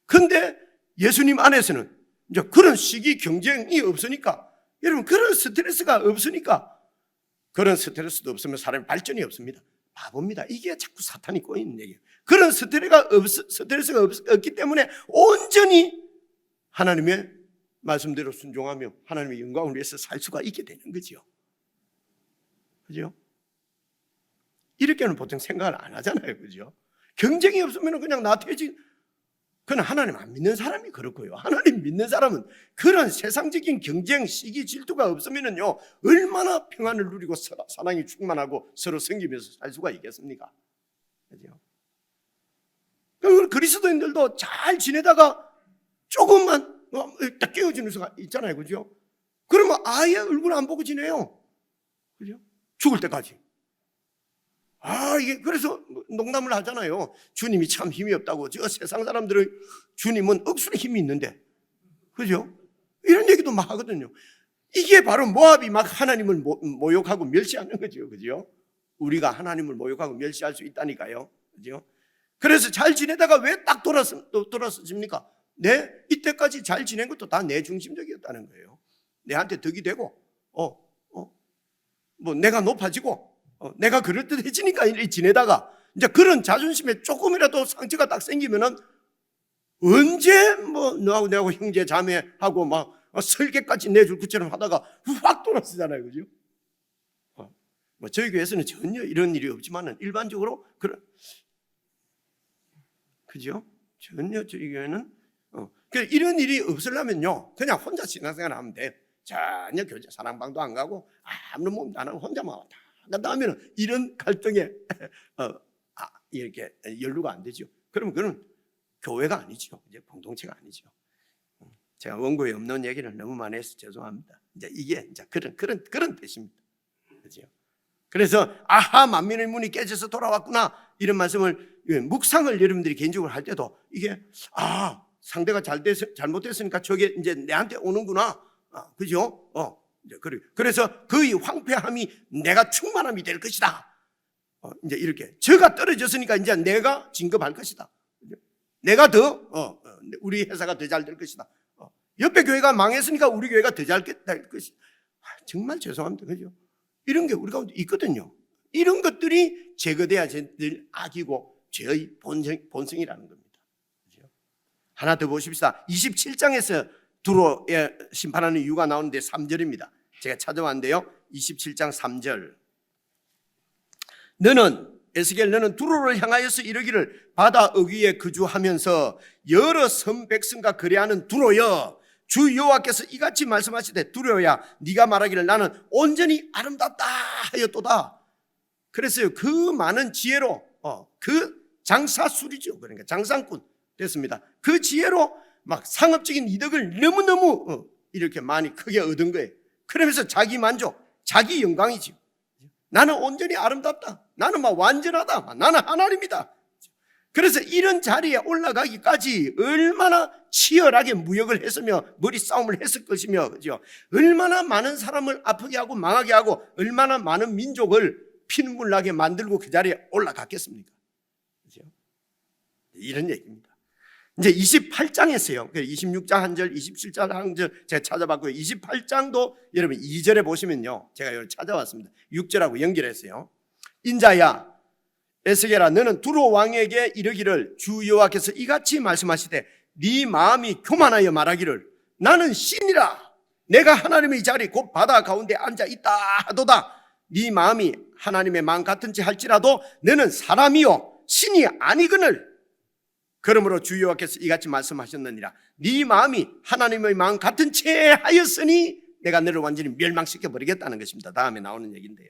그런데 예수님 안에서는 이제 그런 시기 경쟁이 없으니까, 여러분 그런 스트레스가 없으니까, 그런 스트레스도 없으면 사람의 발전이 없습니다. 바보입니다. 이게 자꾸 사탄이 꼬이는 얘기예요. 그런 스트레스가 없기 때문에 온전히 하나님의 말씀대로 순종하며 하나님의 영광을 위해서 살 수가 있게 되는 거죠. 그죠? 이렇게는 보통 생각을 안 하잖아요. 그죠? 경쟁이 없으면 그냥 나태해지. 그건 하나님 안 믿는 사람이 그렇고요. 하나님 믿는 사람은 그런 세상적인 경쟁, 시기, 질투가 없으면요 얼마나 평안을 누리고 사랑이 충만하고 서로 섬기면서 살 수가 있겠습니까? 그죠? 그리스도인들도 잘 지내다가 조금만 딱 깨어지는 수가 있잖아요. 그죠? 그러면 아예 얼굴 안 보고 지내요. 그죠? 죽을 때까지. 이게 그래서 농담을 하잖아요. 주님이 참 힘이 없다고. 저 세상 사람들은 주님은 억수로 힘이 있는데, 그죠? 이런 얘기도 막 하거든요. 이게 바로 모압이 막 하나님을 모욕하고 멸시하는 거죠. 그죠? 우리가 하나님을 모욕하고 멸시할 수 있다니까요. 그죠? 그래서 잘 지내다가 왜 딱 돌아서집니까? 이때까지 잘 지낸 것도 다 내 중심적이었다는 거예요. 내한테 덕이 되고, 뭐 내가 높아지고, 내가 그럴듯해지니까 이렇게 지내다가 이제 그런 자존심에 조금이라도 상처가 딱 생기면은 언제 뭐 너하고 형제 자매하고 막 설계까지 내줄 것처럼 하다가 확 돌아서잖아요. 그죠? 뭐 저희 교회에서는 전혀 이런 일이 없지만은 일반적으로 그죠? 전혀 저희 교회는 이런 일이 없으려면요 그냥 혼자 신앙생활 하면 돼. 전혀 교제 사랑방도 안 가고 아무런 몸도 안 하고 혼자만 왔다. 그다음에는 이런 갈등에 이렇게 연루가 안 되죠. 그러면 그건 교회가 아니죠. 이제 공동체가 아니죠. 제가 원고에 없는 얘기를 너무 많이 해서 죄송합니다. 이제 이게 이제 그런 뜻입니다. 그렇죠? 그래서 만민의 문이 깨져서 돌아왔구나 이런 말씀을 묵상을 여러분들이 개인적으로 할 때도 이게 상대가 잘못됐으니까 저게 이제 내한테 오는구나. 그죠? 그래서 그의 황폐함이 내가 충만함이 될 것이다. 이제 이렇게 저가 떨어졌으니까 이제 내가 진급할 것이다. 내가 더 우리 회사가 더 잘 될 것이다. 옆에 교회가 망했으니까 우리 교회가 더 잘 될 것이다. 정말 죄송합니다. 그죠? 이런 게 우리 가운데 있거든요. 이런 것들이 제거돼야 될 악이고 죄의 본성이라는 겁니다. 그죠? 하나 더 보십시다. 27장에서 두로에 심판하는 이유가 나오는데 3절입니다. 제가 찾아왔는데요. 27장 3절. 에스겔 너는 두로를 향하여서 이르기를 바다 어귀에 거주하면서 여러 성 백성과 거래하는 두로여 주 여호와께서 이같이 말씀하시되 두로야 네가 말하기를 나는 온전히 아름답다 하였도다. 그래서 그 많은 지혜로 그 장사술이죠. 그러니까 장상꾼 됐습니다. 그 지혜로 막 상업적인 이득을 너무너무 이렇게 많이 크게 얻은 거예요. 그러면서 자기 만족, 자기 영광이죠. 나는 온전히 아름답다. 나는 막 완전하다. 나는 하나님이다. 그래서 이런 자리에 올라가기까지 얼마나 치열하게 무역을 했으며 머리 싸움을 했을 것이며, 그죠? 얼마나 많은 사람을 아프게 하고 망하게 하고 얼마나 많은 민족을 피눈물 나게 만들고 그 자리에 올라갔겠습니까? 그죠? 이런 얘기입니다. 이제 28장에서요. 26장 1절, 27장 1절 제가 찾아봤고요. 28장도 여러분 2절에 보시면요. 제가 여기 찾아왔습니다. 6절하고 연결했어요. 인자야 에스겔아 너는 두로 왕에게 이르기를 주 여호와께서 이같이 말씀하시되 네 마음이 교만하여 말하기를 나는 신이라 내가 하나님의 자리 곧 바다 가운데 앉아 있다 하도다. 네 마음이 하나님의 마음 같은지 할지라도 너는 사람이요 신이 아니거늘 그러므로 주 여호와께서 이같이 말씀하셨느니라 네 마음이 하나님의 마음 같은 채 하였으니 내가 너를 완전히 멸망시켜 버리겠다는 것입니다. 다음에 나오는 얘기인데요.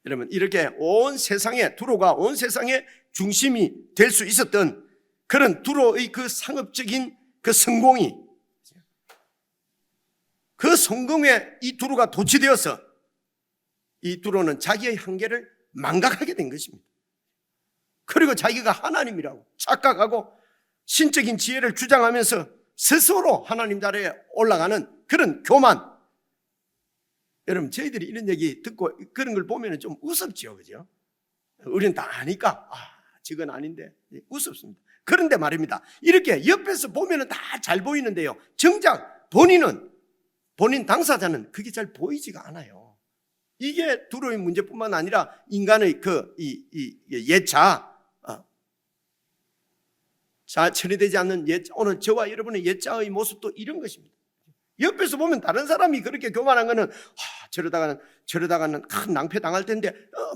여러분 이렇게 온 세상에 두로가 온 세상의 중심이 될 수 있었던 그런 두로의 그 상업적인 그 성공이 그 성공에 이 두로가 도취되어서 이 두로는 자기의 한계를 망각하게 된 것입니다. 그리고 자기가 하나님이라고 착각하고 신적인 지혜를 주장하면서 스스로 하나님 자리에 올라가는 그런 교만. 여러분 저희들이 이런 얘기 듣고 그런 걸 보면 좀 우습지요, 그죠? 우리는 다 아니까 저건 아닌데 우습습니다. 그런데 말입니다. 이렇게 옆에서 보면 다 잘 보이는데요. 정작 본인 당사자는 그게 잘 보이지가 않아요. 이게 두로의 문제뿐만 아니라 인간의 예자 처리되지 않는 예자, 오늘 저와 여러분의 예자의 모습도 이런 것입니다. 옆에서 보면 다른 사람이 그렇게 교만한 거는 저러다가는 큰 낭패 당할 텐데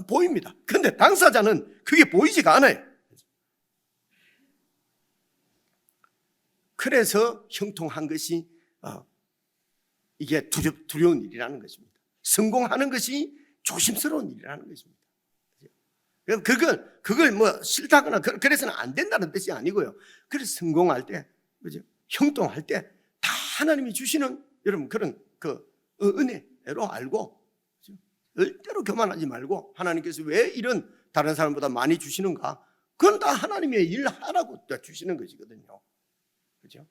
보입니다. 그런데 당사자는 그게 보이지가 않아요. 그래서 형통한 것이 이게 두려운 일이라는 것입니다. 성공하는 것이 조심스러운 일이라는 것입니다. 그걸 뭐 싫다거나 그래서는 안 된다는 뜻이 아니고요. 그래서 성공할 때, 그죠? 형통할 때 다 하나님이 주시는 여러분 그런 그 은혜로 알고 절대로 교만하지 말고 하나님께서 왜 이런 다른 사람보다 많이 주시는가? 그건 다 하나님의 일하라고 주시는 것이거든요. 그죠?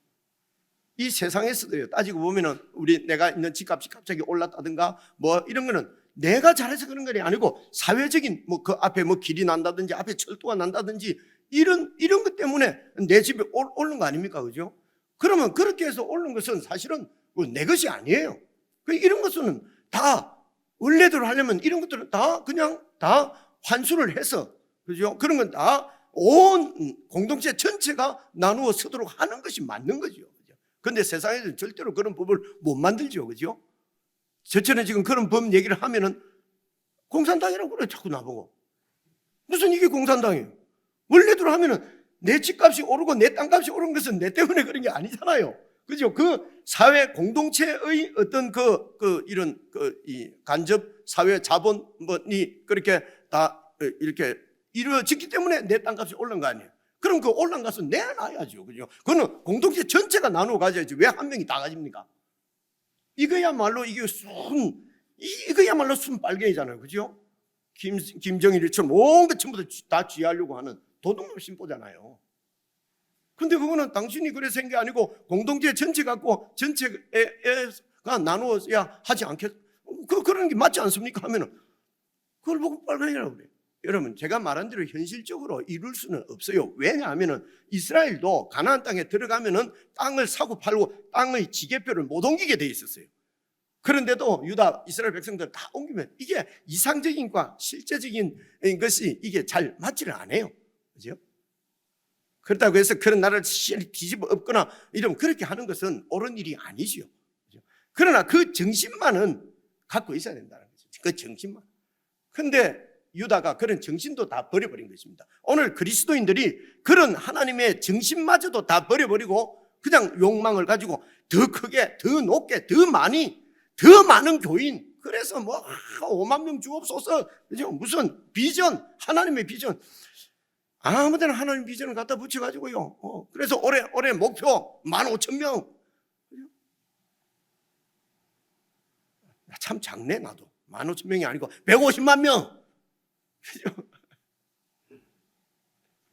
이 세상에서도요, 따지고 보면은 내가 있는 집값이 갑자기 올랐다든가 뭐 이런 거는 내가 잘해서 그런 게 아니고 사회적인 뭐 그 앞에 뭐 길이 난다든지 앞에 철도가 난다든지 이런 것 때문에 내 집에 오른 거 아닙니까? 그죠? 그러면 그렇게 해서 오른 것은 사실은 내 것이 아니에요. 이런 것은 다 원래대로 하려면 이런 것들은 다 그냥 다 환수를 해서, 그죠? 그런 건 다 온 공동체 전체가 나누어 쓰도록 하는 것이 맞는 거죠. 그런데 세상에서는 절대로 그런 법을 못 만들죠. 그죠? 저처럼 지금 그런 법 얘기를 하면은 공산당이라고 그래 자꾸 나보고. 무슨 이게 공산당이에요? 원래대로 하면은 내 집값이 오르고 내 땅값이 오른 것은 내 때문에 그런 게 아니잖아요. 그죠? 그 사회 공동체의 어떤 이런 이 간접 사회 자본이 그렇게 다 이렇게 이루어졌기 때문에 내 땅값이 오른 거 아니에요. 그럼 그 올라간 것은 내놔야죠. 그죠? 그거는 공동체 전체가 나누어 가져야지 왜 한 명이 다 가집니까? 이거야말로 이거야말로 순빨갱이잖아요. 그죠? 김정일이처럼 온 것 전부 다 쥐하려고 하는 도둑놈 신보잖아요. 근데 그거는 당신이 그래서 한 게 아니고 공동체 전체 갖고 전체가 나누어야 하지 않겠, 그런 게 맞지 않습니까? 하면은 그걸 보고 빨갱이라고 그래요. 여러분 제가 말한 대로 현실적으로 이룰 수는 없어요. 왜냐하면 이스라엘도 가나안 땅에 들어가면은 땅을 사고 팔고 땅의 지계표를 못 옮기게 돼 있었어요. 그런데도 이스라엘 백성들 다 옮기면 이게 이상적인과 실제적인 것이 이게 잘 맞지를 않아요. 그죠? 그렇다고 해서 그런 나라를 뒤집어 엎거나 이러면 그렇게 하는 것은 옳은 일이 아니지요. 그죠? 그러나 그 정신만은 갖고 있어야 된다는 거죠. 그 정신만. 근데 유다가 그런 정신도 다 버려버린 것입니다. 오늘 그리스도인들이 그런 하나님의 정신마저도 다 버려버리고 그냥 욕망을 가지고 더 크게, 더 높게, 더 많이, 더 많은 교인, 그래서 뭐 5만 명 주옵소서, 무슨 비전, 하나님의 비전, 아무데나 하나님 비전을 갖다 붙여가지고요. 그래서 올해 목표 15,000명. 참 작네. 나도 15,000명이 아니고 150만 명.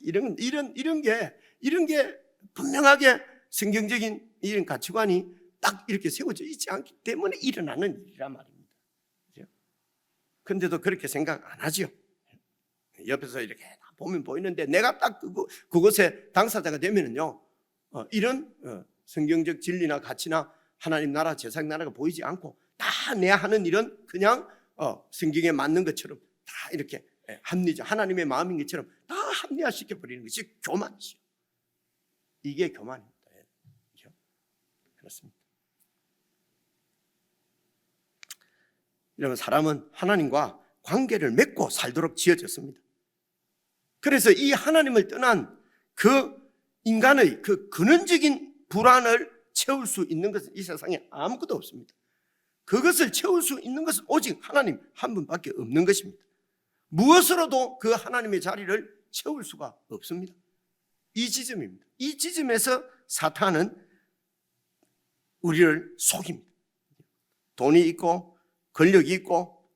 이런 게 분명하게 성경적인 이런 가치관이 딱 이렇게 세워져 있지 않기 때문에 일어나는 일이란 말입니다. 그런데도 그렇게 생각 안 하죠. 옆에서 이렇게 보면 보이는데 내가 딱 그곳에 당사자가 되면은요, 이런 성경적 진리나 가치나 하나님 나라, 세상 나라가 보이지 않고 다 내 하는 일은 그냥 성경에 맞는 것처럼 다 이렇게 합리적, 하나님의 마음인 것처럼 다 합리화시켜 버리는 것이 교만이죠. 이게 교만입니다. 그렇습니다. 이러면 사람은 하나님과 관계를 맺고 살도록 지어졌습니다. 그래서 이 하나님을 떠난 그 인간의 그 근원적인 불안을 채울 수 있는 것은 이 세상에 아무것도 없습니다. 그것을 채울 수 있는 것은 오직 하나님 한 분밖에 없는 것입니다. 무엇으로도 그 하나님의 자리를 채울 수가 없습니다. 이 지점입니다. 이 지점에서 사탄은 우리를 속입니다. 돈이 있고 권력이 있고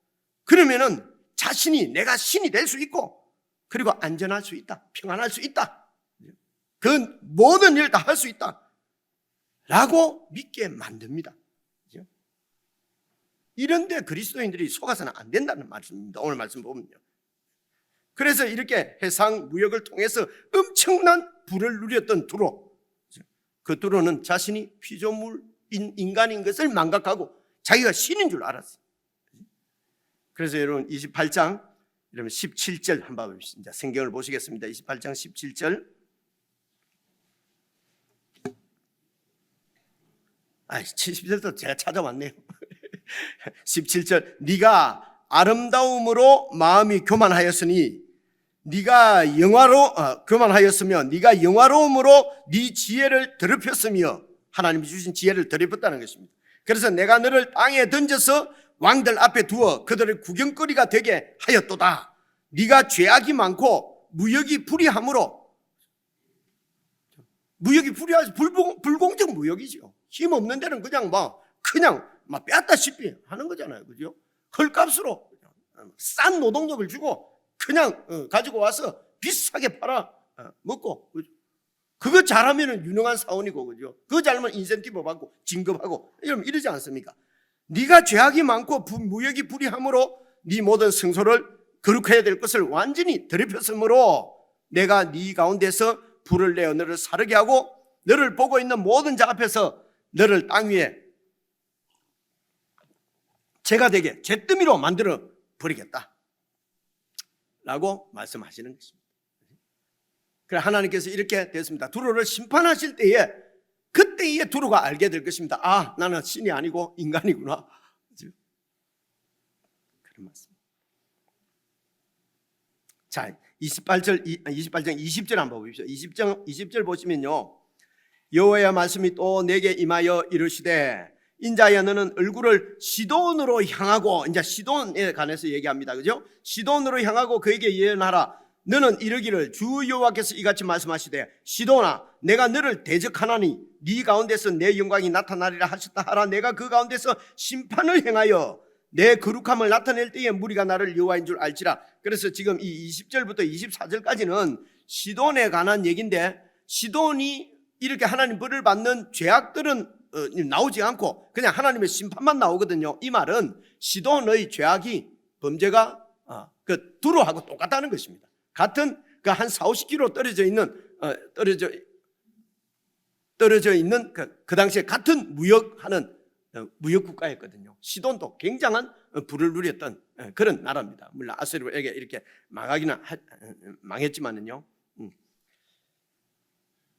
그러면은 자신이 내가 신이 될 수 있고 그리고 안전할 수 있다, 평안할 수 있다, 그 모든 일을 다 할 수 있다 라고 믿게 만듭니다. 이런데 그리스도인들이 속아서는 안 된다는 말씀입니다. 오늘 말씀 보면요. 그래서 이렇게 해상 무역을 통해서 엄청난 부를 누렸던 두로, 그 두로는 자신이 피조물인 인간인 것을 망각하고 자기가 신인 줄 알았어요. 그래서 여러분 28장 여러분 17절 한번 보십시오. 성경을 보시겠습니다. 28장 17절. 70절도 제가 찾아왔네요. 17절. 네가 아름다움으로 마음이 교만하였으니 네가 교만하였으며 네가 영화로움으로 네 지혜를 더럽혔으며, 하나님이 주신 지혜를 더럽혔다는 것입니다. 그래서 내가 너를 땅에 던져서 왕들 앞에 두어 그들의 구경거리가 되게 하였도다. 네가 죄악이 많고 무역이 불의함으로, 무역이 불의하지 불공정 무역이죠. 힘 없는 데는 그냥 빼앗다시피 하는 거잖아요. 그죠? 헐값으로 싼 노동력을 주고 그냥 가지고 와서 비싸게 팔아 먹고, 그죠? 그거 잘하면 유능한 사원이고, 그죠? 그거 잘하면 인센티브 받고 진급하고 이러지 않습니까? 네가 죄악이 많고 무역이 불의함으로 네 모든 성소를 거룩해야 될 것을 완전히 더럽혔으므로 내가 네 가운데서 불을 내어 너를 사르게 하고 너를 보고 있는 모든 자 앞에서 너를 땅 위에 죄가 되게 잿더미로 만들어 버리겠다 라고 말씀하시는 것입니다. 그래 하나님께서 이렇게 됐습니다. 두로를 심판하실 때에 그때에 두로가 알게 될 것입니다. 아, 나는 신이 아니고 인간이구나. 그런 말씀. 자, 28장 20절 한번 보십시오. 20절 보시면요, 여호와의 말씀이 또 내게 임하여 이르시되 인자야 너는 얼굴을 시돈으로 향하고, 이제 시돈에 관해서 얘기합니다. 그죠? 시돈으로 향하고 그에게 예언하라. 너는 이르기를 주 여호와께서 이같이 말씀하시되 시돈아 내가 너를 대적하나니 네 가운데서 내 영광이 나타나리라 하셨다 하라. 내가 그 가운데서 심판을 행하여 내 거룩함을 나타낼 때에 무리가 나를 여호와인 줄 알지라. 그래서 지금 이 20절부터 24절까지는 시돈에 관한 얘기인데, 시돈이 이렇게 하나님 벌을 받는 죄악들은 나오지 않고 그냥 하나님의 심판만 나오거든요. 이 말은 시돈의 죄악이, 범죄가 그 두로하고 똑같다는 것입니다. 같은 그 한 40-50km 떨어져 있는 그 당시에 같은 무역하는 무역 국가였거든요. 시돈도 굉장한 부를 누렸던 그런 나라입니다. 물론 아수르에게 이렇게 망했지만은요.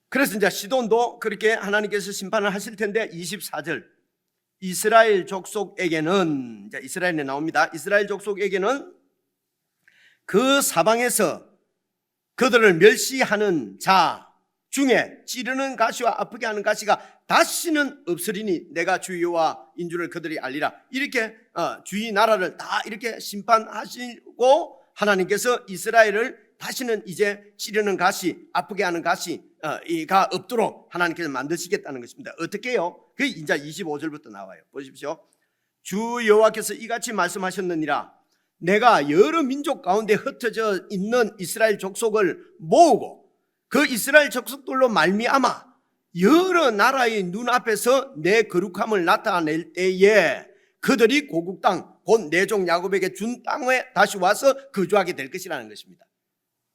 그래서 이제 시돈도 그렇게 하나님께서 심판을 하실 텐데, 24절 이스라엘 족속에게는, 이제 이스라엘에 나옵니다. 이스라엘 족속에게는 그 사방에서 그들을 멸시하는 자 중에 찌르는 가시와 아프게 하는 가시가 다시는 없으리니 내가 주 여호와인 줄을 그들이 알리라. 이렇게 주의 나라를 다 이렇게 심판하시고 하나님께서 이스라엘을 다시는 이제 찌르는 가시, 아프게 하는 가시가 없도록 하나님께서 만드시겠다는 것입니다. 어떻게 해요? 그게 이제 25절부터 나와요. 보십시오. 주 여호와께서 이같이 말씀하셨느니라. 내가 여러 민족 가운데 흩어져 있는 이스라엘 족속을 모으고 그 이스라엘 족속들로 말미암아 여러 나라의 눈앞에서 내 거룩함을 나타낼 때에 그들이 고국 땅, 곧 내 종 야곱에게 준 땅에 다시 와서 거주하게 될 것이라는 것입니다.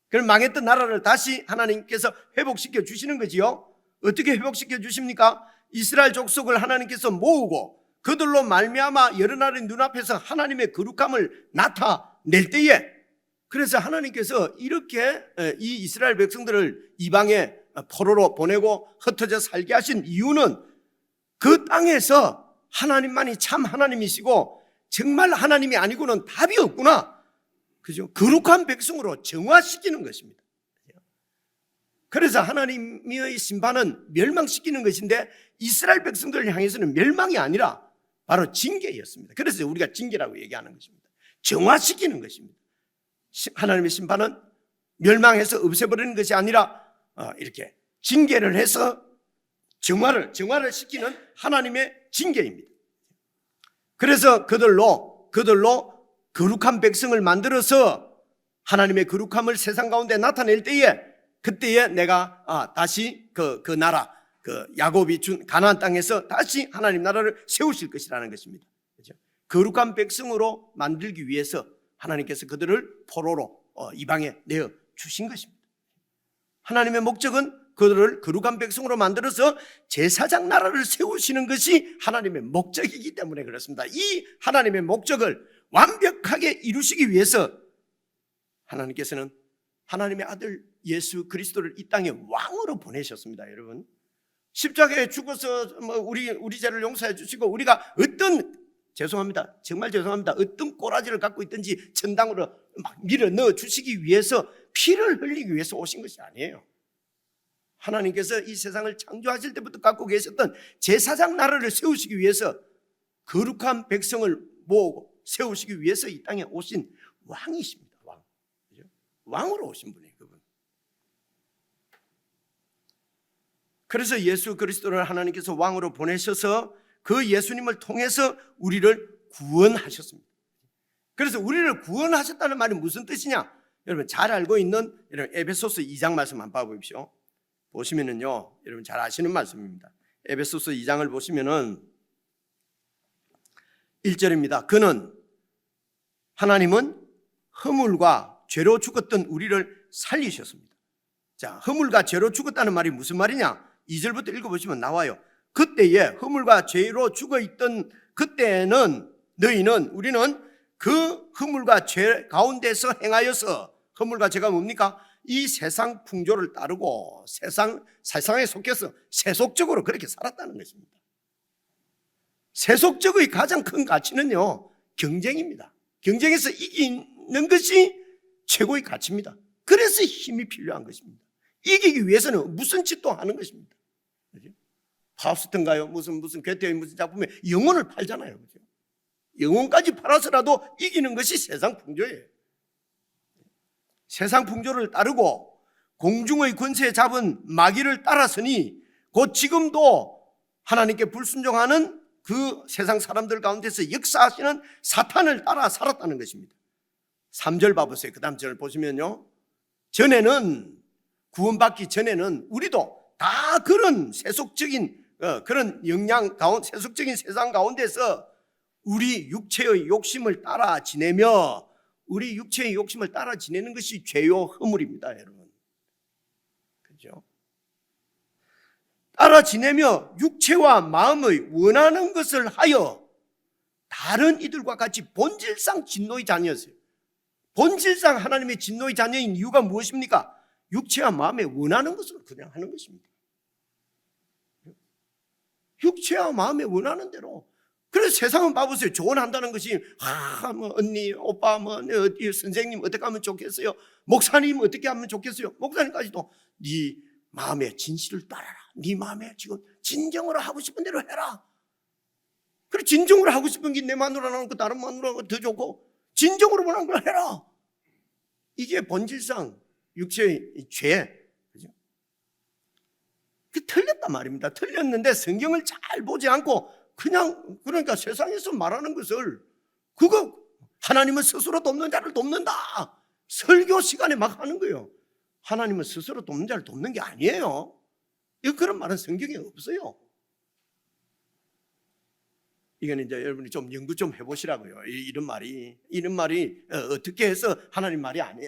그럼 망했던 나라를 다시 하나님께서 회복시켜 주시는 거지요. 어떻게 회복시켜 주십니까? 이스라엘 족속을 하나님께서 모으고 그들로 말미암아 여러 나라의 눈앞에서 하나님의 거룩함을 나타낼 때에, 그래서 하나님께서 이렇게 이 이스라엘 백성들을 이방의 포로로 보내고 흩어져 살게 하신 이유는 그 땅에서 하나님만이 참 하나님이시고 정말 하나님이 아니고는 답이 없구나, 그죠? 거룩한 백성으로 정화시키는 것입니다. 그래서 하나님의 심판은 멸망시키는 것인데 이스라엘 백성들을 향해서는 멸망이 아니라 바로 징계였습니다. 그래서 우리가 징계라고 얘기하는 것입니다. 정화시키는 것입니다. 하나님의 심판은 멸망해서 없애버리는 것이 아니라 이렇게 징계를 해서 정화를 시키는 하나님의 징계입니다. 그래서 그들로 거룩한 백성을 만들어서 하나님의 거룩함을 세상 가운데 나타낼 때에, 그때에 내가 다시 그 나라, 그 야곱이 준 가나안 땅에서 다시 하나님 나라를 세우실 것이라는 것입니다. 그렇죠? 거룩한 백성으로 만들기 위해서 하나님께서 그들을 포로로 이방에 내어 주신 것입니다. 하나님의 목적은 그들을 거룩한 백성으로 만들어서 제사장 나라를 세우시는 것이 하나님의 목적이기 때문에 그렇습니다. 이 하나님의 목적을 완벽하게 이루시기 위해서 하나님께서는 하나님의 아들 예수 그리스도를 이 땅에 왕으로 보내셨습니다. 여러분, 십자가에 죽어서 우리 죄를 용서해 주시고 우리가 정말 죄송합니다, 어떤 꼬라지를 갖고 있든지 천당으로 막 밀어 넣어 주시기 위해서, 피를 흘리기 위해서 오신 것이 아니에요. 하나님께서 이 세상을 창조하실 때부터 갖고 계셨던 제사장 나라를 세우시기 위해서, 거룩한 백성을 모으고 세우시기 위해서 이 땅에 오신 왕이십니다. 왕. 그죠? 왕으로 오신 분이에요, 그분. 그래서 예수 그리스도를 하나님께서 왕으로 보내셔서 그 예수님을 통해서 우리를 구원하셨습니다. 그래서 우리를 구원하셨다는 말이 무슨 뜻이냐? 여러분 잘 알고 있는 에베소서 2장 말씀 한번 봐보십시오. 보시면은요, 여러분 잘 아시는 말씀입니다. 에베소서 2장을 보시면은 1절입니다. 하나님은 허물과 죄로 죽었던 우리를 살리셨습니다. 자, 허물과 죄로 죽었다는 말이 무슨 말이냐? 2절부터 읽어보시면 나와요. 그때에 허물과 죄로 죽어있던 그때는 우리는 그 허물과 죄 가운데서 행하여서, 허물과 죄가 뭡니까? 이 세상 풍조를 따르고 세상에 속해서 세속적으로 그렇게 살았다는 것입니다. 세속적의 가장 큰 가치는요, 경쟁입니다. 경쟁에서 이기는 것이 최고의 가치입니다. 그래서 힘이 필요한 것입니다. 이기기 위해서는 무슨 짓도 하는 것입니다. 파우스트인가요? 무슨 괴테의 무슨 작품에 영혼을 팔잖아요. 그죠? 영혼까지 팔아서라도 이기는 것이 세상 풍조예요. 세상 풍조를 따르고 공중의 권세에 잡은 마귀를 따랐으니 곧 지금도 하나님께 불순종하는 그 세상 사람들 가운데서 역사하시는 사탄을 따라 살았다는 것입니다. 3절 봐보세요. 그 다음 절을 보시면요, 구원받기 전에는 우리도 다 그런 세속적인 그런 세속적인 세상 가운데서 우리 육체의 욕심을 따라 지내며, 우리 육체의 욕심을 따라 지내는 것이 죄요 허물입니다, 여러분. 그죠? 따라 지내며 육체와 마음의 원하는 것을 하여 다른 이들과 같이 본질상 진노의 자녀였어요. 본질상 하나님의 진노의 자녀인 이유가 무엇입니까? 육체와 마음에 원하는 것을 그냥 하는 것입니다. 육체와 마음에 원하는 대로 그래서 세상은 봐보세요. 조언한다는 것이 뭐 언니, 오빠, 뭐 어디 선생님 어떻게 하면 좋겠어요? 목사님 어떻게 하면 좋겠어요? 목사님까지도 네 마음의 진실을 따라라. 네 마음에 지금 진정으로 하고 싶은 대로 해라. 그래 진정으로 하고 싶은 게 내 마누라는 거 다른 마누라가 더 좋고 진정으로 원하는 걸 해라. 이게 본질상 육체의 죄. 그죠? 그 틀렸단 말입니다. 틀렸는데 성경을 잘 보지 않고 그냥 그러니까 세상에서 말하는 것을 그거 하나님은 스스로 돕는 자를 돕는다. 설교 시간에 막 하는 거예요. 하나님은 스스로 돕는 자를 돕는 게 아니에요. 이거 그런 말은 성경에 없어요. 이건 이제 여러분이 좀 연구 좀 해보시라고요. 이런 말이 어떻게 해서 하나님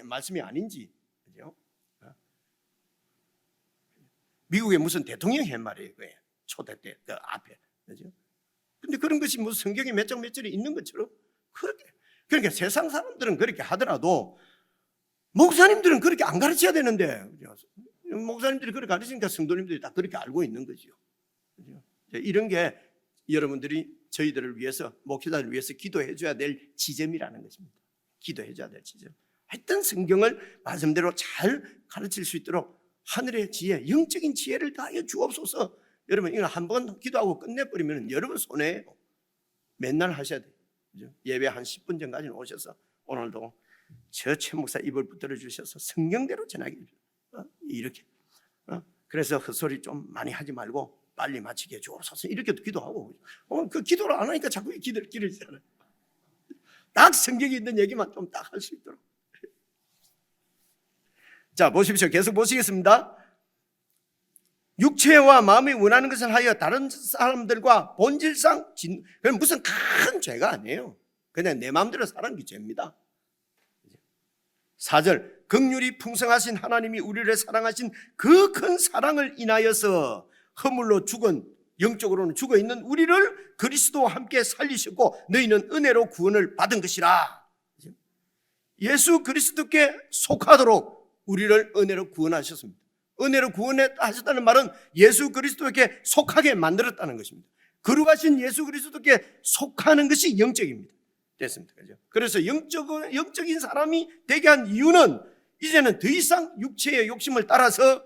말씀이 아닌지. 그죠? 미국의 무슨 대통령이 한 말이에요. 그게 초대 때 그 앞에. 그죠? 근데 그런 것이 무슨 성경에 몇 장 몇 절에 있는 것처럼 그렇게. 그러니까 세상 사람들은 그렇게 하더라도 목사님들은 그렇게 안 가르쳐야 되는데 목사님들이 그렇게 가르치니까 성도님들이 다 그렇게 알고 있는 거죠. 그죠? 이런 게 여러분들이 저희들을 위해서 목회자를 위해서 기도해 줘야 될 지점이라는 것입니다. 기도해 줘야 될 지점. 하여튼 성경을 말씀대로 잘 가르칠 수 있도록 하늘의 지혜, 영적인 지혜를 다하여 주옵소서. 여러분 이거 한 번 기도하고 끝내버리면 여러분 손해예요. 맨날 하셔야 돼요. 그죠? 예배 한 10분 전까지는 오셔서 오늘도 저 최 목사 입을 붙들어 주셔서 성경대로 전하기 이렇게. 그래서 헛소리 좀 많이 하지 말고 빨리 마치게 주옵소서 이렇게도 기도하고 그 기도를 안 하니까 자꾸 기도를 기르잖아요. 딱 성경에 있는 얘기만 좀 딱 할 수 있도록. 자 보십시오. 계속 보시겠습니다. 육체와 마음이 원하는 것을 하여 다른 사람들과 본질상 그건 무슨 큰 죄가 아니에요. 그냥 내 마음대로 사는 게 죄입니다. 4절 긍휼이 풍성하신 하나님이 우리를 사랑하신 그 큰 사랑을 인하여서 허물로 죽은 영적으로는 죽어있는 우리를 그리스도와 함께 살리셨고 너희는 은혜로 구원을 받은 것이라. 예수 그리스도께 속하도록 우리를 은혜로 구원하셨습니다. 은혜로 구원하셨다는 말은 예수 그리스도께 속하게 만들었다는 것입니다. 거룩하신 예수 그리스도께 속하는 것이 영적입니다. 됐습니다. 그죠? 그래서 영적인 사람이 되게 한 이유는 이제는 더 이상 육체의 욕심을 따라서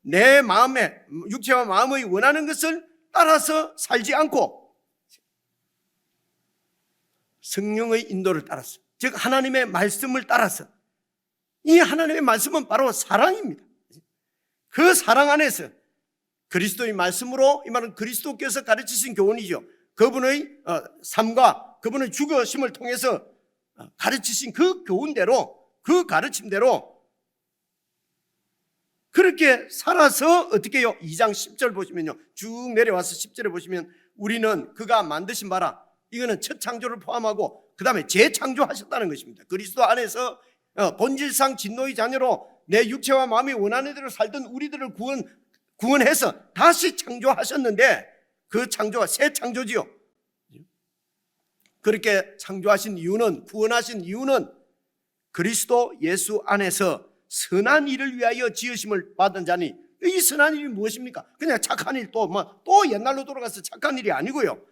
내 마음에 육체와 마음의 원하는 것을 따라서 살지 않고 성령의 인도를 따라서, 즉 하나님의 말씀을 따라서. 이 하나님의 말씀은 바로 사랑입니다. 그 사랑 안에서 그리스도의 말씀으로, 이 말은 그리스도께서 가르치신 교훈이죠. 그분의 삶과 그분의 죽으심을 통해서 가르치신 그 교훈대로, 그 가르침대로 그렇게 살아서 어떻게 해요? 2장 10절 보시면요, 쭉 내려와서 10절에 보시면 우리는 그가 만드신 바라, 이거는 첫 창조를 포함하고 그 다음에 재창조하셨다는 것입니다. 그리스도 안에서 본질상 진노의 자녀로 내 육체와 마음이 원하는 대로 살던 우리들을 구원해서 다시 창조하셨는데, 그 창조가 새 창조지요. 그렇게 창조하신 이유는, 구원하신 이유는 그리스도 예수 안에서 선한 일을 위하여 지으심을 받은 자니, 이 선한 일이 무엇입니까? 그냥 착한 일, 또 옛날로 돌아가서 착한 일이 아니고요.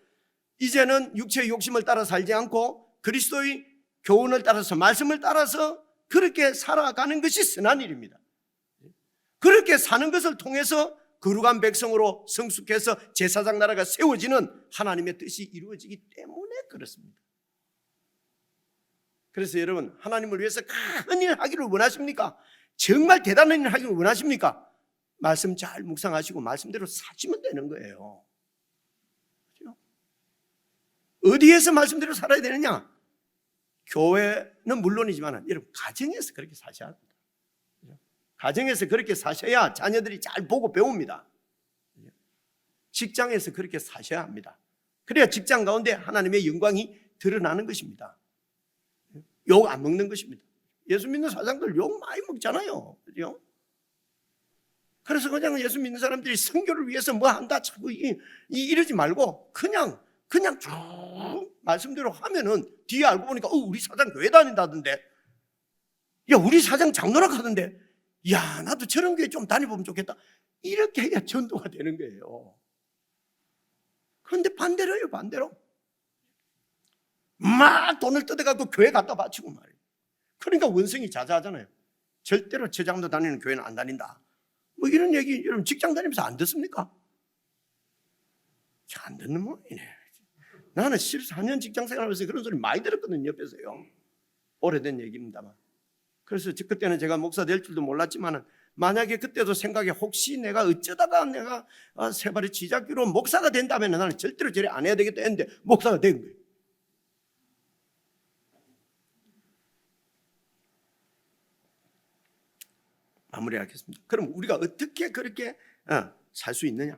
이제는 육체의 욕심을 따라 살지 않고 그리스도의 교훈을 따라서, 말씀을 따라서 그렇게 살아가는 것이 선한 일입니다. 그렇게 사는 것을 통해서 거룩한 백성으로 성숙해서 제사장 나라가 세워지는 하나님의 뜻이 이루어지기 때문에 그렇습니다. 그래서 여러분, 하나님을 위해서 큰 일 하기를 원하십니까? 정말 대단한 일 하기를 원하십니까? 말씀 잘 묵상하시고 말씀대로 사시면 되는 거예요. 그렇죠? 어디에서 말씀대로 살아야 되느냐? 교회는 물론이지만 여러분, 가정에서 그렇게 사셔야 합니다. 가정에서 그렇게 사셔야 자녀들이 잘 보고 배웁니다. 직장에서 그렇게 사셔야 합니다. 그래야 직장 가운데 하나님의 영광이 드러나는 것입니다. 욕 안 먹는 것입니다. 예수 믿는 사장들 욕 많이 먹잖아요. 그죠? 그래서 그냥 예수 믿는 사람들이 선교를 위해서 뭐 한다 자꾸 이러지 말고 그냥 쭉 말씀대로 하면은 뒤에 알고 보니까 우리 사장 교회 다닌다던데, 야 우리 사장 장로락 하던데, 야 나도 저런 교회 좀 다녀보면 좋겠다, 이렇게 해야 전도가 되는 거예요. 그런데 반대로요, 반대로. 막 돈을 뜯어가고 교회 갖다 바치고 말이에요. 그러니까 원성이 자자하잖아요. 절대로 저장도 다니는 교회는 안 다닌다. 뭐 이런 얘기 여러분 직장 다니면서 안 듣습니까? 안 듣는 모양이네. 나는 14년 직장 생활하면서 그런 소리 많이 들었거든요. 옆에서요. 오래된 얘기입니다만. 그래서 그때는 제가 목사 될 줄도 몰랐지만 만약에 그때도 생각에 혹시 내가 어쩌다가 내가 세 발의 쥐잡기로 목사가 된다면 나는 절대로 저래 안 해야 되겠다 했는데 목사가 된 거예요. 마무리하겠습니다. 그럼 우리가 어떻게 그렇게 살 수 있느냐?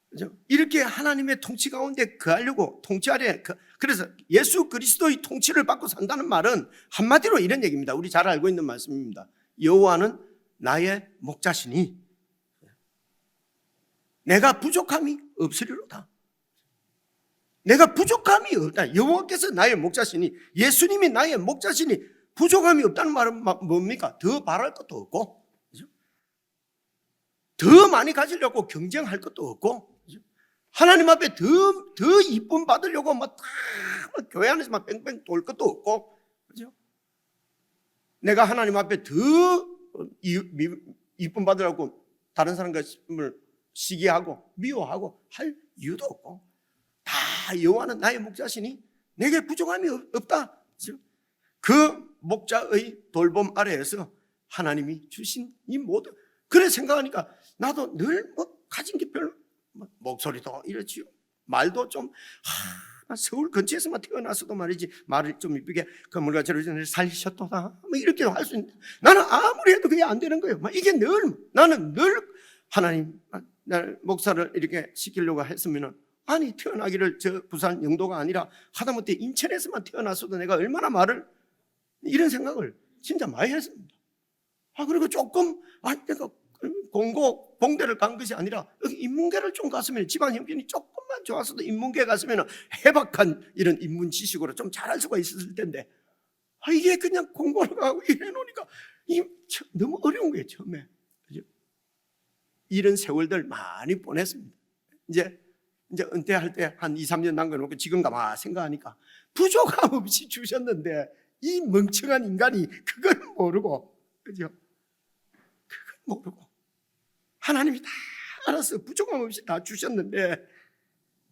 그죠? 이렇게 하나님의 통치 가운데 거하려고 통치 아래 그래서 예수 그리스도의 통치를 받고 산다는 말은 한마디로 이런 얘기입니다. 우리 잘 알고 있는 말씀입니다. 여호와는 나의 목자시니 내가 부족함이 없으리로다. 내가 부족함이 없다. 여호와께서 나의 목자시니 예수님이 나의 목자시니 부족함이 없다는 말은 뭡니까? 더 바랄 것도 없고 그죠? 더 많이 가지려고 경쟁할 것도 없고 그죠? 하나님 앞에 더 이쁨 받으려고 막 교회 안에서 막 뺑뺑 돌 것도 없고 그죠? 내가 하나님 앞에 더 이쁨 받으려고 다른 사람과 시기하고 미워하고 할 이유도 없고 다 여호와는 나의 목자시니 내게 부족함이 없다. 그죠? 그 목자의 돌봄 아래에서 하나님이 주신 이 모든 그래 생각하니까 나도 늘 뭐 가진 게 별로 목소리도 이렇지요. 말도 좀 서울 근처에서만 태어났어도 말이지 말을 좀 이쁘게 건물과 저를 살리셨도다 뭐 이렇게 할 수 있는데 나는 아무리 해도 그게 안 되는 거예요. 이게 나는 늘 하나님 나를 목사를 이렇게 시키려고 했으면은 아니 태어나기를 저 부산 영도가 아니라 하다못해 인천에서만 태어났어도 내가 얼마나 말을 이런 생각을 진짜 많이 했습니다. 그리고 조금 내가 공대를 간 것이 아니라 여기 인문계를 좀 갔으면 집안 형편이 조금만 좋았어도 인문계 갔으면 해박한 이런 인문 지식으로 좀 잘할 수가 있었을 텐데 이게 그냥 공부를 가고 이래 놓으니까 이게 너무 어려운 거예요. 처음에 그죠? 이런 세월들 많이 보냈습니다. 이제 은퇴할 때 한 2, 3년 남겨놓고 지금 가만 생각하니까 부족함 없이 주셨는데 이 멍청한 인간이 그걸 모르고 그죠? 그걸 모르고 하나님이 다 알아서 부족함 없이 다 주셨는데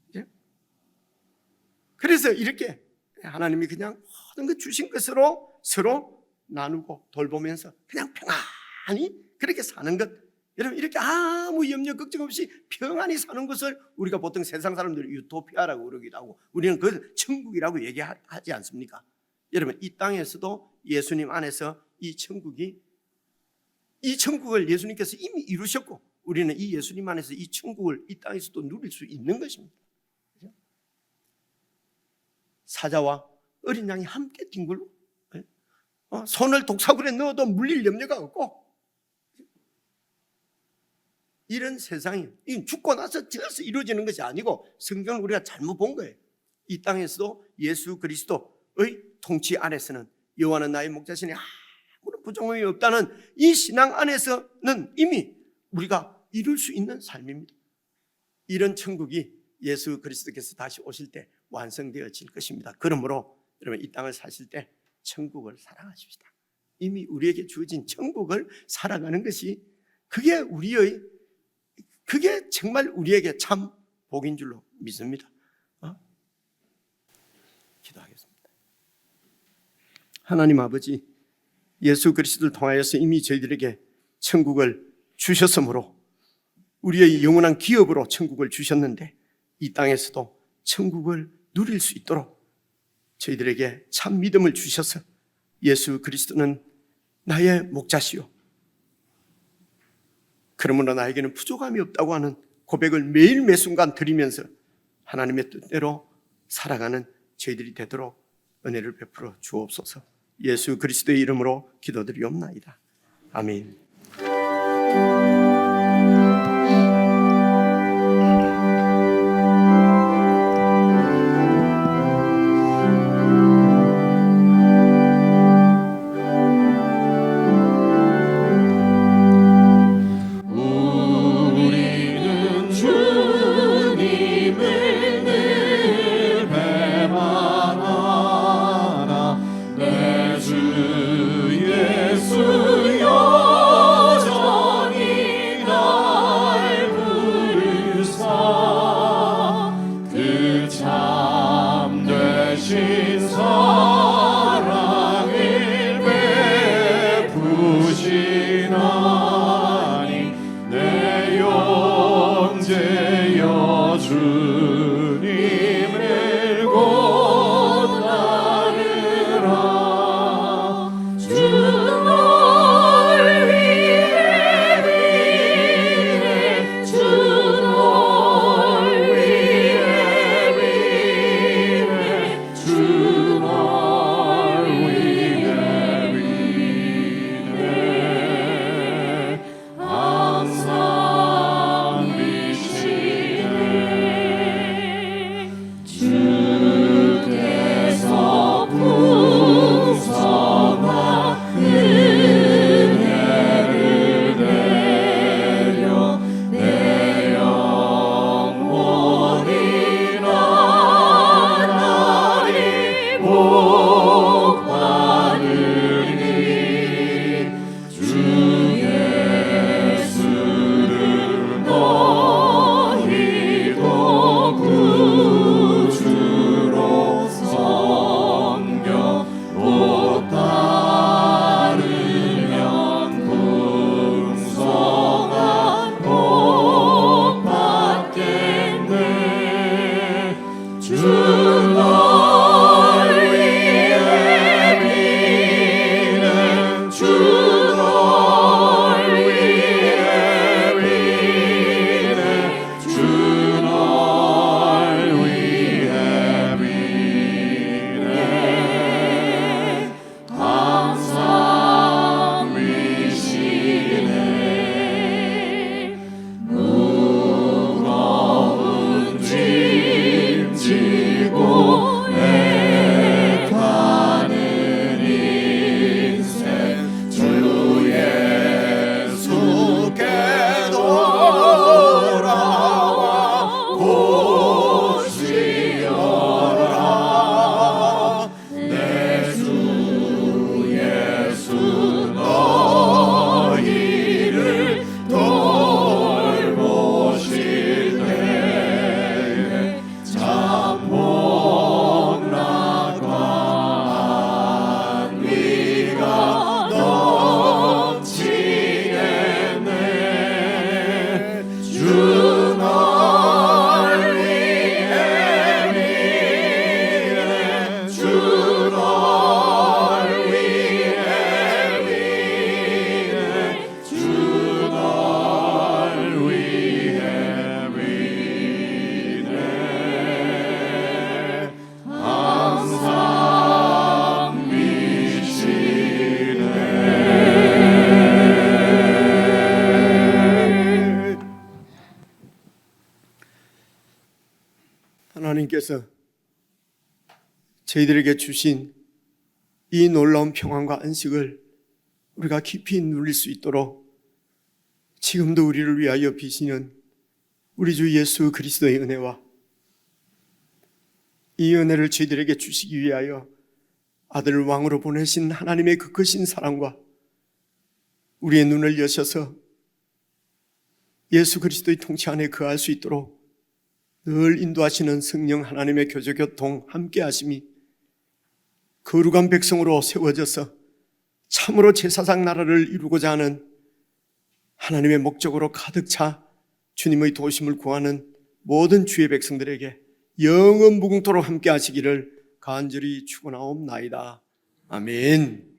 그죠? 그래서 이렇게 하나님이 그냥 모든 것 주신 것으로 서로 나누고 돌보면서 그냥 평안히 그렇게 사는 것 여러분 이렇게 아무 염려 걱정 없이 평안히 사는 것을 우리가 보통 세상 사람들이 유토피아라고 그러기도 하고 우리는 그걸 천국이라고 얘기하지 않습니까? 여러분 이 땅에서도 예수님 안에서 이 천국을 예수님께서 이미 이루셨고 우리는 이 예수님 안에서 이 천국을 이 땅에서도 누릴 수 있는 것입니다. 그렇죠? 사자와 어린 양이 함께 뒹굴고 손을 독사굴에 넣어도 물릴 염려가 없고 이런 세상이 죽고 나서 저서 이루어지는 것이 아니고 성경을 우리가 잘못 본 거예요. 이 땅에서도 예수 그리스도의 통치 안에서는 여호와는 나의 목자시니 아무런 부족함이 없다는 이 신앙 안에서는 이미 우리가 이룰 수 있는 삶입니다. 이런 천국이 예수 그리스도께서 다시 오실 때 완성되어질 것입니다. 그러므로 여러분 이 땅을 사실 때 천국을 사랑하십시다. 이미 우리에게 주어진 천국을 살아가는 것이 그게 정말 우리에게 참 복인 줄로 믿습니다. 기도하겠습니다. 하나님 아버지, 예수 그리스도를 통하여서 이미 저희들에게 천국을 주셨으므로 우리의 영원한 기업으로 천국을 주셨는데 이 땅에서도 천국을 누릴 수 있도록 저희들에게 참 믿음을 주셔서 예수 그리스도는 나의 목자시오. 그러므로 나에게는 부족함이 없다고 하는 고백을 매일 매순간 드리면서 하나님의 뜻대로 살아가는 저희들이 되도록 은혜를 베풀어 주옵소서. 예수 그리스도의 이름으로 기도드리옵나이다. 아멘. 주님을 늘 배반하고 주님께서 저희들에게 주신 이 놀라운 평안과 안식을 우리가 깊이 누릴 수 있도록 지금도 우리를 위하여 비시는 우리 주 예수 그리스도의 은혜와 이 은혜를 저희들에게 주시기 위하여 아들을 왕으로 보내신 하나님의 그 크신 사랑과 우리의 눈을 여셔서 예수 그리스도의 통치 안에 거할 수 있도록 늘 인도하시는 성령 하나님의 교제교통 함께 하심이 거룩한 백성으로 세워져서 참으로 제사장 나라를 이루고자 하는 하나님의 목적으로 가득 차 주님의 도우심을 구하는 모든 주의 백성들에게 영원 무궁토록 함께 하시기를 간절히 축원하옵나이다. 아멘.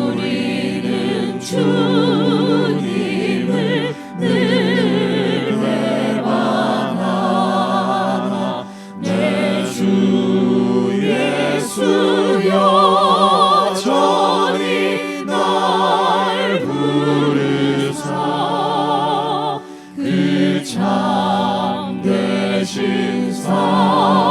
우리는 주님을 늘 배반하나 내 주 예수 여전히 날 부르사 그 참되신 사랑